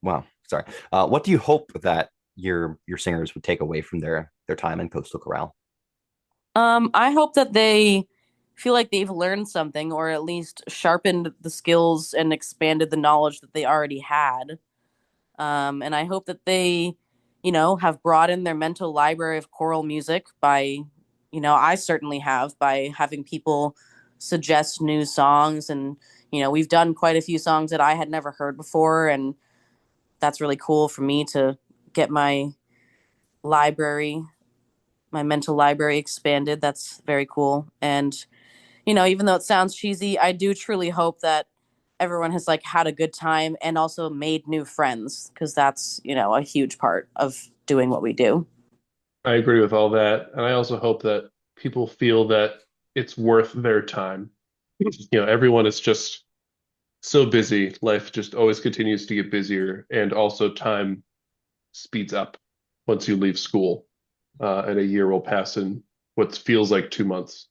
Wow, sorry. What do you hope that your singers would take away from their time in Coastal Chorale? I hope that they feel like they've learned something or at least sharpened the skills and expanded the knowledge that they already had. And I hope that they, have broadened their mental library of choral music by, I certainly have by having people suggest new songs. And, we've done quite a few songs that I had never heard before. And that's really cool for me to get library, my mental library expanded. That's very cool. And, even though it sounds cheesy, I do truly hope that everyone has like had a good time and also made new friends because that's, a huge part of doing what we do. I agree with all that. And I also hope that people feel that it's worth their time. Everyone is just so busy. Life just always continues to get busier, and also time speeds up once you leave school, and a year will pass in what feels like 2 months.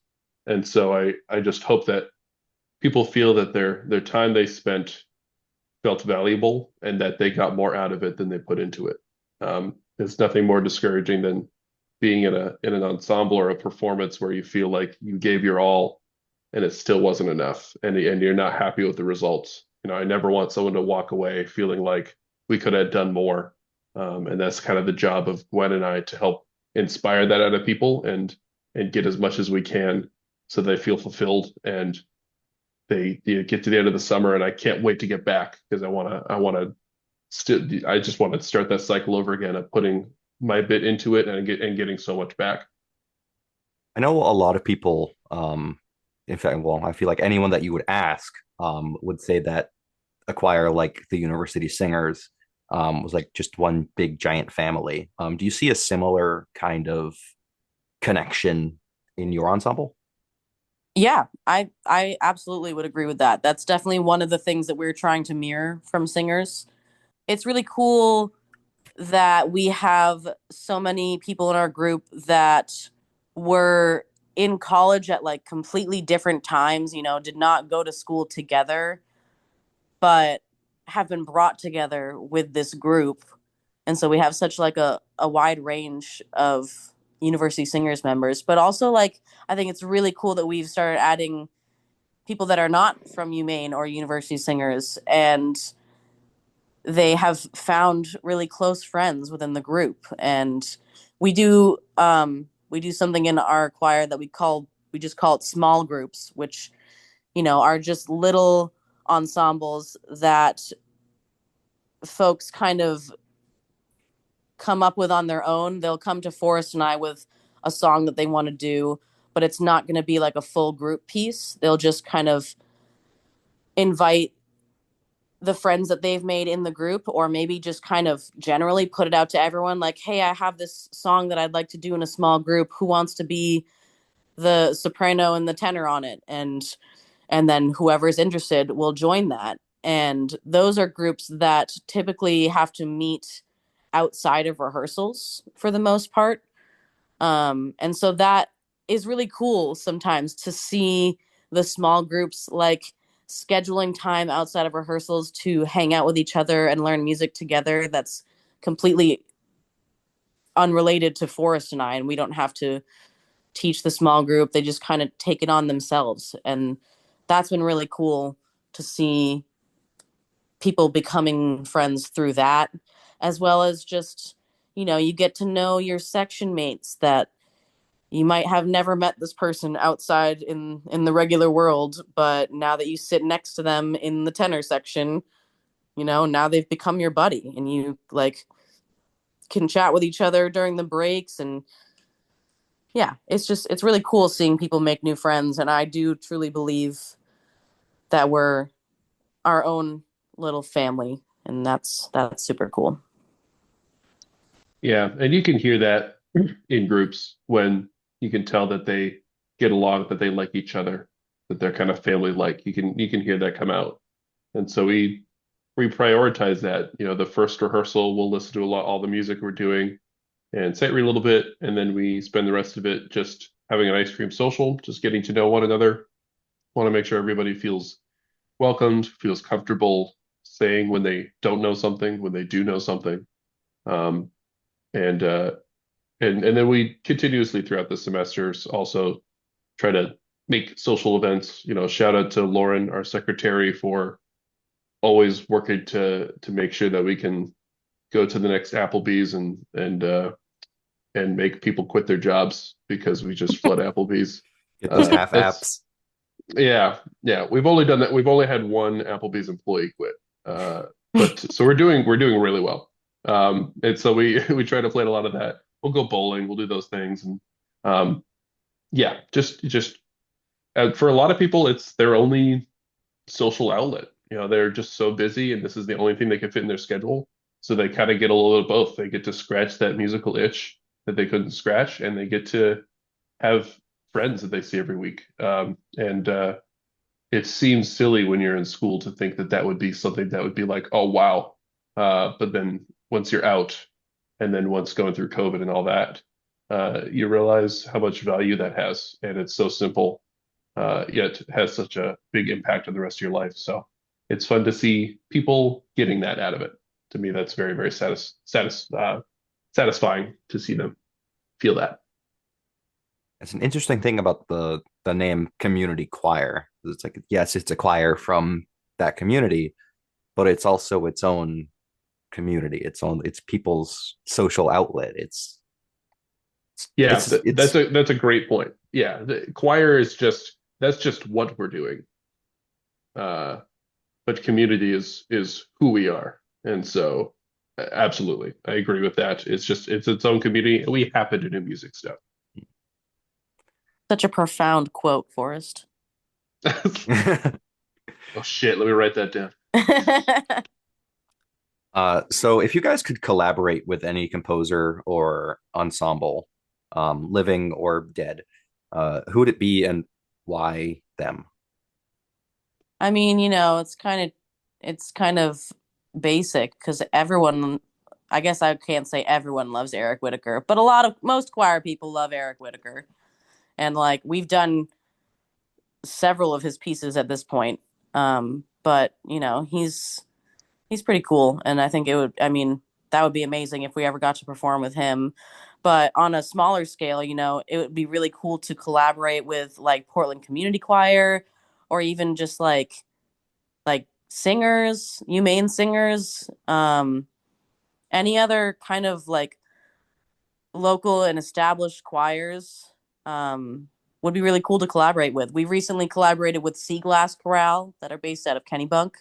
And so I just hope that people feel that their time they spent felt valuable and that they got more out of it than they put into it. There's nothing more discouraging than being in an ensemble or a performance where you feel like you gave your all and it still wasn't enough, and you're not happy with the results. I never want someone to walk away feeling like we could have done more. And that's kind of the job of Gwen and I, to help inspire that out of people and get as much as we can so they feel fulfilled, and they get to the end of the summer and I can't wait to get back because I just want to start that cycle over again of putting my bit into it and getting so much back. I know a lot of people, in fact, well, I feel like anyone that you would ask would say that a choir like the University Singers was like just one big giant family. Do you see a similar kind of connection in your ensemble? Yeah, I absolutely would agree with that. That's definitely one of the things that we're trying to mirror from singers. It's really cool that we have so many people in our group that were in college at like completely different times, did not go to school together, but have been brought together with this group. And so we have such like a wide range of university singers members, but also like I think it's really cool that we've started adding people that are not from UMaine or university singers, and they have found really close friends within the group. And we do something in our choir that we just call it small groups, which are just little ensembles that folks kind of come up with on their own. They'll come to Forrest and I with a song that they want to do, but it's not going to be like a full group piece. They'll just kind of invite the friends that they've made in the group, or maybe just kind of generally put it out to everyone like, hey, I have this song that I'd like to do in a small group. Who wants to be the soprano and the tenor on it? And then whoever's interested will join that. And those are groups that typically have to meet outside of rehearsals for the most part. And so that is really cool sometimes to see the small groups like scheduling time outside of rehearsals to hang out with each other and learn music together. That's completely unrelated to Forrest and I, and we don't have to teach the small group. They just kind of take it on themselves. And that's been really cool to see people becoming friends through that, as well as just, you get to know your section mates that you might have never met this person outside in the regular world, but now that you sit next to them in the tenor section, now they've become your buddy and you like can chat with each other during the breaks. And yeah, it's really cool seeing people make new friends, and I do truly believe that we're our own little family, and that's super cool. Yeah, and you can hear that in groups when you can tell that they get along, that they like each other, that they're kind of family like. You can hear that come out. And so we prioritize that. The first rehearsal, we'll listen to all the music we're doing and sight read a little bit, and then we spend the rest of it just having an ice cream social, just getting to know one another. Want to make sure everybody feels welcomed, feels comfortable saying when they don't know something, when they do know something. Um, and and then we continuously throughout the semesters also try to make social events. Shout out to Lauren, our secretary, for always working to make sure that we can go to the next Applebee's and make people quit their jobs because we just flood Applebee's. Get those half That's apps. Yeah, yeah. We've only done that. We've only had one Applebee's employee quit. Uh, but so we're doing really well. And so we we try to plan a lot of that. We'll go bowling. We'll do those things, and um, yeah, just for a lot of people, it's their only social outlet. They're just so busy, and this is the only thing they can fit in their schedule. So they kind of get a little of both. They get to scratch that musical itch that they couldn't scratch, and they get to have friends that they see every week. And it seems silly when you're in school to think that that would be something that would be like, oh wow. But then once you're out, and then once going through COVID and all that, you realize how much value that has, and it's so simple, yet has such a big impact on the rest of your life. So it's fun to see people getting that out of it. To me, that's very, very satisfying to see them feel that. It's an interesting thing about the name community choir. It's like, yes, it's a choir from that community, but it's also its own community, it's people's social outlet. Yeah, It's that's a great point. Yeah, the choir is just that's just what we're doing. Uh, but community is who we are. And so absolutely, I agree with that. It's its own community. We happen to do music stuff. Such a profound quote, Forrest. Oh shit, let me write that down. so if you guys could collaborate with any composer or ensemble, living or dead, who would it be and why them? I mean, it's kind of basic because I guess I can't say everyone loves Eric Whitacre, but most choir people love Eric Whitacre. And like we've done several of his pieces at this point. But he's pretty cool, and I think I mean, that would be amazing if we ever got to perform with him. But on a smaller scale, it would be really cool to collaborate with like Portland Community Choir, or even just like singers, humane singers, any other kind of like local and established choirs. Would be really cool to collaborate with. We recently collaborated with Sea Glass Chorale that are based out of Kennybunk.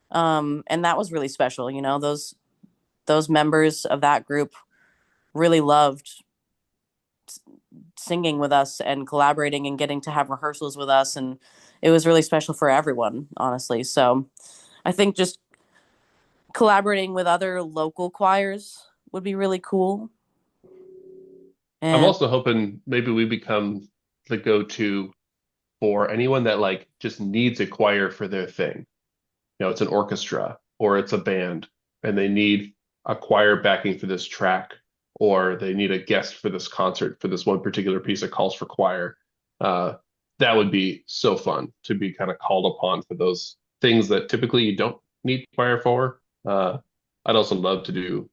And that was really special. Those members of that group really loved singing with us and collaborating and getting to have rehearsals with us, and it was really special for everyone, honestly. So I think just collaborating with other local choirs would be really cool. I'm And also hoping maybe we become the go-to for anyone that like just needs a choir for their thing. It's an orchestra or it's a band and they need a choir backing for this track, or they need a guest for this concert for this one particular piece that calls for choir. Uh, that would be so fun to be kind of called upon for those things that typically you don't need choir for. I'd also love to do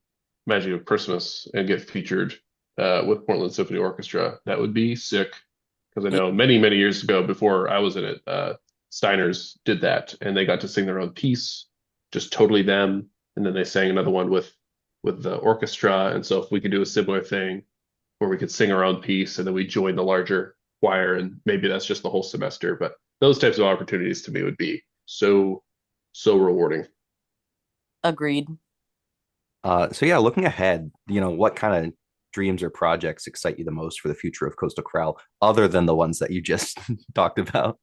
Magic of Christmas and get featured with Portland Symphony Orchestra. That would be sick because I yeah, know many, many years ago before I was in it, Steiners did that, and they got to sing their own piece, just totally them, and then they sang another one with the orchestra. And so if we could do a similar thing where we could sing our own piece and then we join the larger choir, and maybe that's just the whole semester, but those types of opportunities to me would be so rewarding. agreed. So yeah, looking ahead, what kind of dreams or projects excite you the most for the future of Coastal Chorale, other than the ones that you just talked about?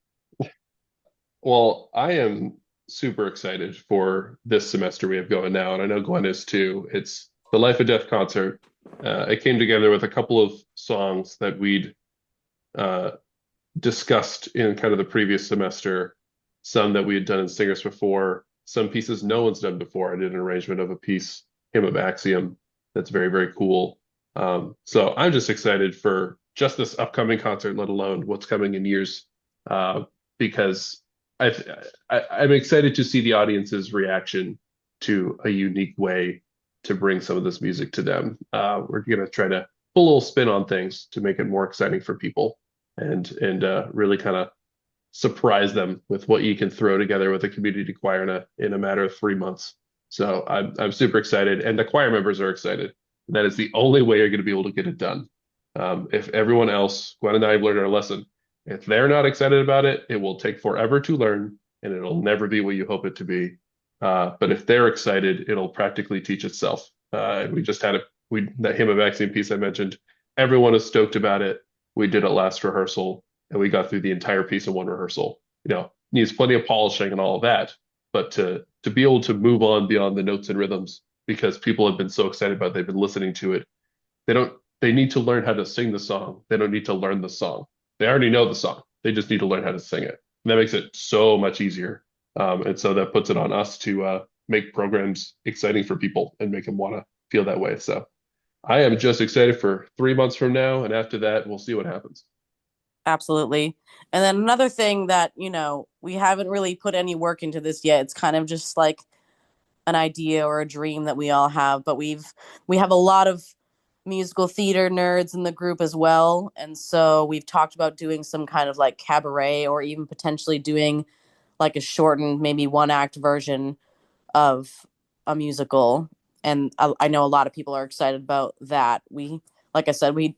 Well, I am super excited for this semester we have going now, and I know Gwen is too. It's the Life or Death concert. It came together with a couple of songs that we'd uh, discussed in kind of the previous semester, some that we had done in singers before, some pieces no one's done before. I did an arrangement of a piece, Hymn of Axiom, that's very, very cool. So I'm just excited for just this upcoming concert, let alone what's coming in years, uh, because I've, I'm excited to see the audience's reaction to a unique way to bring some of this music to them. We're going to try to put a little spin on things to make it more exciting for people and really kind of surprise them with what you can throw together with a community choir in a matter of 3 months. So I'm super excited, and the choir members are excited. That is the only way you're going to be able to get it done. If everyone else, Gwen and I have learned our lesson. If they're not excited about it, it will take forever to learn and it'll never be what you hope it to be. But if they're excited, it'll practically teach itself. We just had that hymn of vaccine piece I mentioned. Everyone is stoked about it. We did it last rehearsal and we got through the entire piece in one rehearsal. Needs plenty of polishing and all of that, but to be able to move on beyond the notes and rhythms because people have been so excited about it, they've been listening to it. They need to learn how to sing the song. They don't need to learn the song. They already know the song. They just need to learn how to sing it. And that makes it so much easier. And so that puts it on us to make programs exciting for people and make them want to feel that way. So I am just excited for 3 months from now. And after that, we'll see what happens. Absolutely. And then another thing that, we haven't really put any work into this yet. It's kind of just like an idea or a dream that we all have, but we have a lot of musical theater nerds in the group as well. And so we've talked about doing some kind of like cabaret or even potentially doing like a shortened, maybe one act version of a musical. And I know a lot of people are excited about that. Like I said, we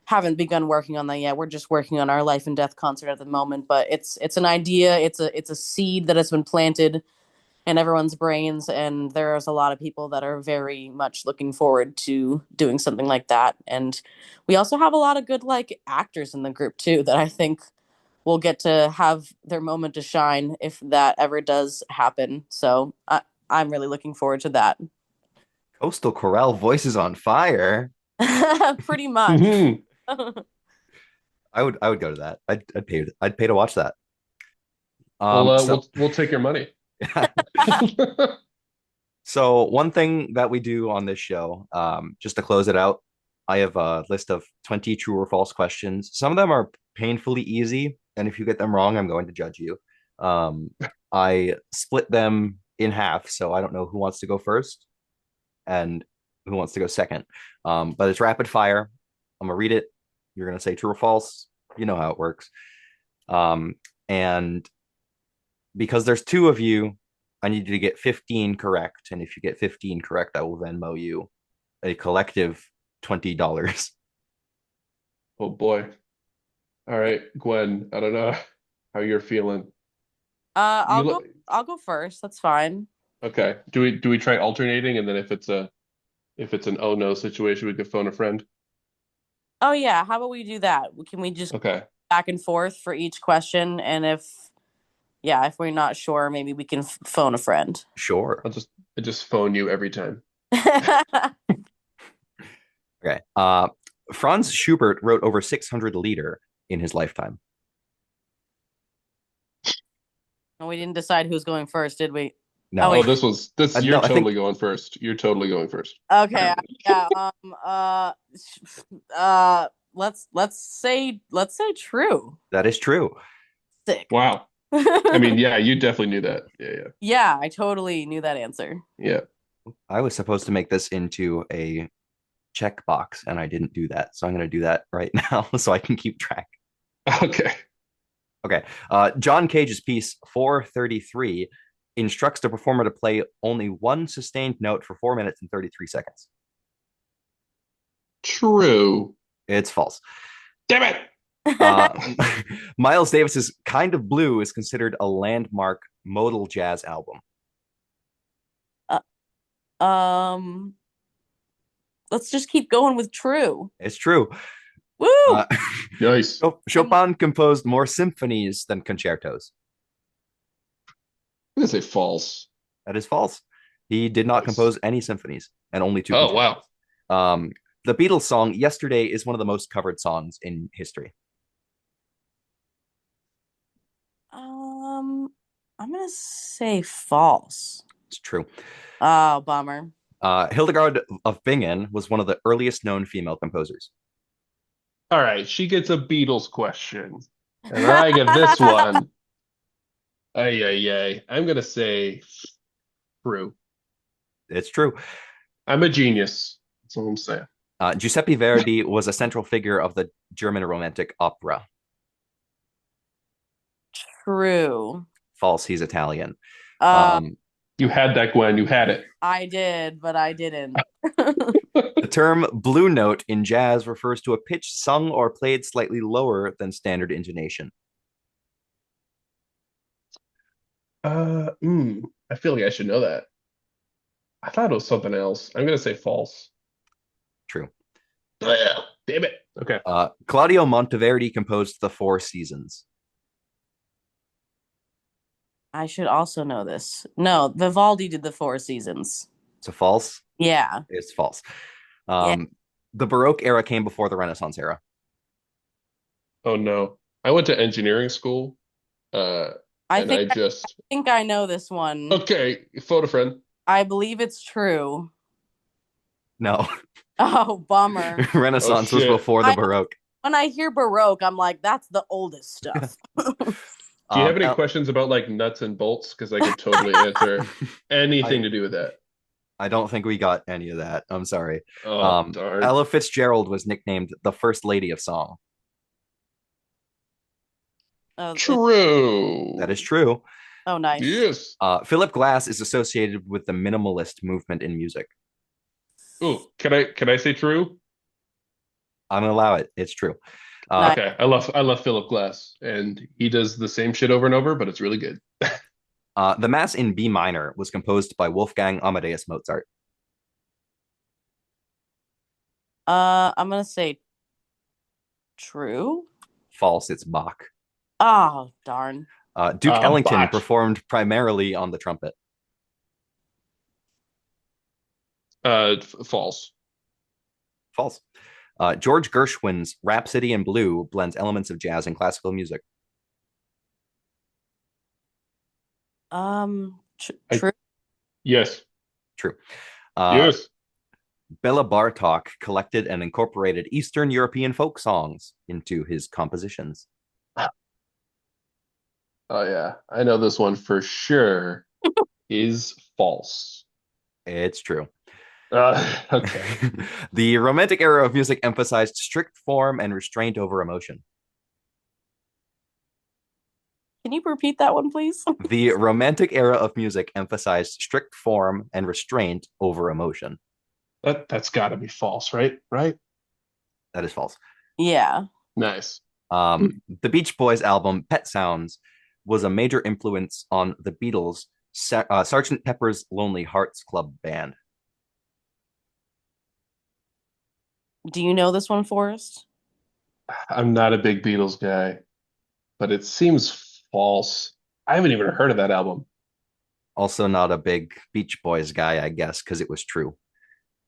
haven't begun working on that yet. We're just working on our life and death concert at the moment, but it's an idea. It's a seed that has been planted in everyone's brains, and there's a lot of people that are very much looking forward to doing something like that. And we also have a lot of good like actors in the group too that I think will get to have their moment to shine if that ever does happen. So I'm really looking forward to that. Coastal Chorale voices on fire. Pretty much. Mhm. I would go to that. I'd pay to watch that. We'll uh, So we'll we'll take your money. so one thing that we do on this show, just to close it out, I have a list of 20 true or false questions. Some of them are painfully easy, and if you get them wrong, I'm going to judge you. Um, I split them in half, so I don't know who wants to go first and who wants to go second. But it's rapid fire. I'm gonna read it. You're gonna say true or false. You know how it works. Um, and because there's two of you, I need you to get 15 correct. And if you get 15 correct, I will Venmo you a collective $20. Oh boy. All right, Gwen, I don't know how you're feeling. Uh, You I'll go. look I'll go first. That's fine. okay. Do we try alternating and then if it's an oh no situation, we could phone a friend? Oh yeah, how about we do that? Can we just Okay. back and forth for each question, and if we're not sure, maybe we can phone a friend. Sure. I just phone you every time. Okay. Franz Schubert wrote over 600 liter in his lifetime. And we didn't decide who's going first, did we? Oh No. Oh, wait. this you're No, I think totally going first. You're totally going first. Okay. Yeah. Let's say true. that is true. Sick. Wow. I mean, yeah, you definitely knew that. Yeah, yeah. Yeah, I totally knew that answer. Yeah. I was supposed to make this into a checkbox and I didn't do that. So I'm going to do that right now so I can keep track. Okay. Okay. John Cage's piece 433 instructs the performer to play only one sustained note for 4 minutes and 33 seconds. True. It's false. Damn it. Uh, Miles Davis's Kind of Blue is considered a landmark modal jazz album. Uh, um, let's just keep going with true. It's true. Woo! Uh, Nice. Chopin composed more symphonies than concertos. I'm gonna say false. That is false. He did not Nice. compose any symphonies and only two Oh, concertos. wow. The Beatles song Yesterday is one of the most covered songs in history. Um, I'm gonna say false. It's true. Oh, bummer. Hildegard of Bingen was one of the earliest known female composers. All right, she gets a Beatles question, and I get this one. Ay, ay, ay. I'm gonna say true. It's true. I'm a genius. That's all I'm saying. Giuseppe Verdi was a central figure of the German Romantic opera. True. False, he's Italian. Uh, Um, You had that, Gwen. You had it. I did, but I didn't. The term blue note in jazz refers to a pitch sung or played slightly lower than standard intonation. I feel like I should know that. I thought it was something else. I'm gonna say false. True. Oh, yeah. Damn it. Okay. Claudio Monteverdi composed The Four Seasons. I should also know this. No, Vivaldi did the Four Seasons. So false? Yeah. It's false. Yeah. The Baroque era came before the Renaissance era. Oh no. I went to engineering school, I and think I I just think I know this one. okay, photo friend. I believe it's true. No, Oh, bummer. Oh Renaissance was shit. before the Baroque. When I hear Baroque, I'm like, that's the oldest stuff. Do you have any El- questions about like nuts and bolts? Because I could totally answer anything I to do with that. I don't think we got any of that. I'm sorry. Oh darn. Ella Fitzgerald was nicknamed the First Lady of Song. Oh, That is True. true. oh, nice. Yes. Philip Glass is associated with the minimalist movement in music. Oh, can I say true? I'm gonna allow it. It's true. Nice. Okay. I love Philip Glass, and he does the same shit over and over, but it's really good. The Mass in B minor was composed by Wolfgang Amadeus Mozart. I'm gonna say true. False. It's Bach. Oh, darn. Duke Ellington Botch. performed primarily on the trumpet. False. False. George Gershwin's Rhapsody in Blue blends elements of jazz and classical music. True. Yes. True. Uh, Yes. Bela Bartok collected and incorporated Eastern European folk songs into his compositions. Oh yeah. I know this one for sure is false. It's true. Okay. The Romantic era of music emphasized strict form and restraint over emotion. Can you repeat that one, please? The Romantic era of music emphasized strict form and restraint over emotion. That's got to be false, right? Right? That is false. Yeah. Nice. The Beach Boys album Pet Sounds was a major influence on the Beatles' Sgt. Pepper's Lonely Hearts Club Band. Do you know this one, Forrest? I'm not a big Beatles guy, but it seems false. I haven't even heard of that album. Also, not a big Beach Boys guy, I guess, because it was true.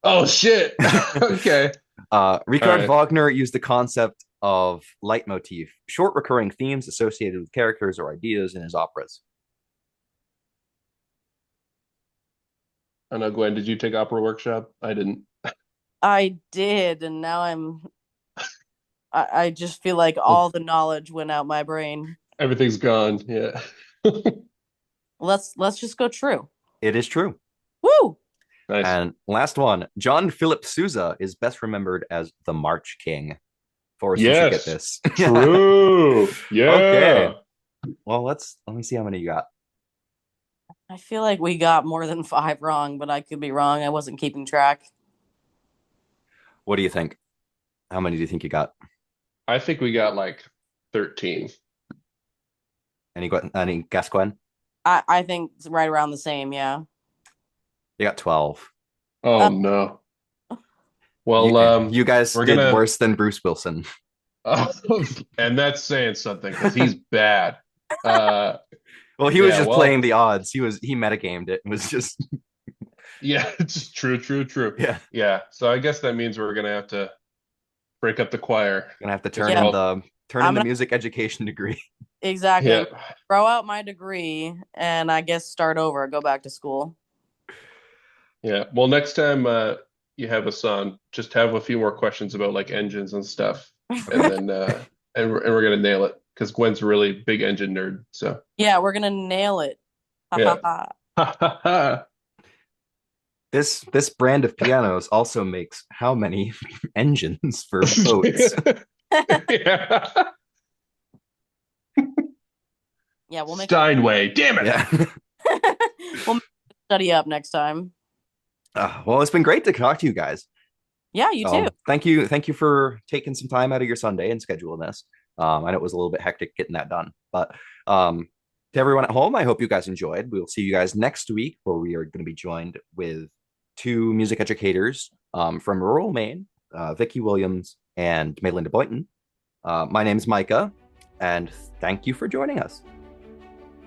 Oh shit. Okay. Richard right. Wagner used the concept of leitmotif, short recurring themes associated with characters or ideas in his operas. I know, Gwen, did you take opera workshop? I didn't. I did, and now I just feel like Well, all the knowledge went out my brain. Everything's gone. Yeah. Let's just go true. it is true. Woo! Nice. And last one, John Philip Sousa is best remembered as the March King. Forrest, you should get Yes. this. True. Yeah. Okay. Well, let me see how many you got. I feel like we got more than 5 wrong, but I could be wrong. I wasn't keeping track. What do you think? How many do you think you got? I think we got like 13. Any guess, Gwen? I think it's right around the same, yeah. You got 12. Oh no. Well, You guys we're did gonna worse than Bruce Wilson. and that's saying something because he's bad. Well, he was Yeah, just well, playing the odds. He metagamed it. It was just yeah, it's true. yeah. Yeah. So I guess that means we're gonna have to break up the choir. Gonna have to Because turn we're in all, the music education degree. Exactly. yeah, Throw out my degree and I guess start over, go back to school. yeah. Well, next time you have us on, just have a few more questions about like engines and stuff, and then and we're gonna nail it because Gwen's a really big engine nerd. So Yeah, we're gonna nail it. yeah. This brand of pianos also makes how many engines for boats? Yeah. Yeah, we'll make Steinway, damn it. Yeah. we'll make study up next time. Well, it's been great to talk to you guys. Yeah, you too. Thank you for taking some time out of your Sunday and scheduling this. I know it was a little bit hectic getting that done, but to everyone at home, I hope you guys enjoyed. We'll see you guys next week, where we are going to be joined with two music educators from rural Maine, Vicki Williams and Maylinda Boynton. My name's Micah, and thank you for joining us.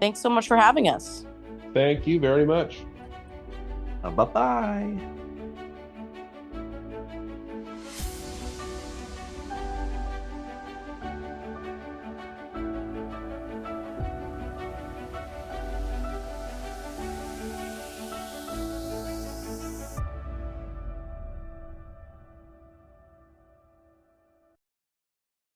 Thanks so much for having us. Thank you very much. Bye bye.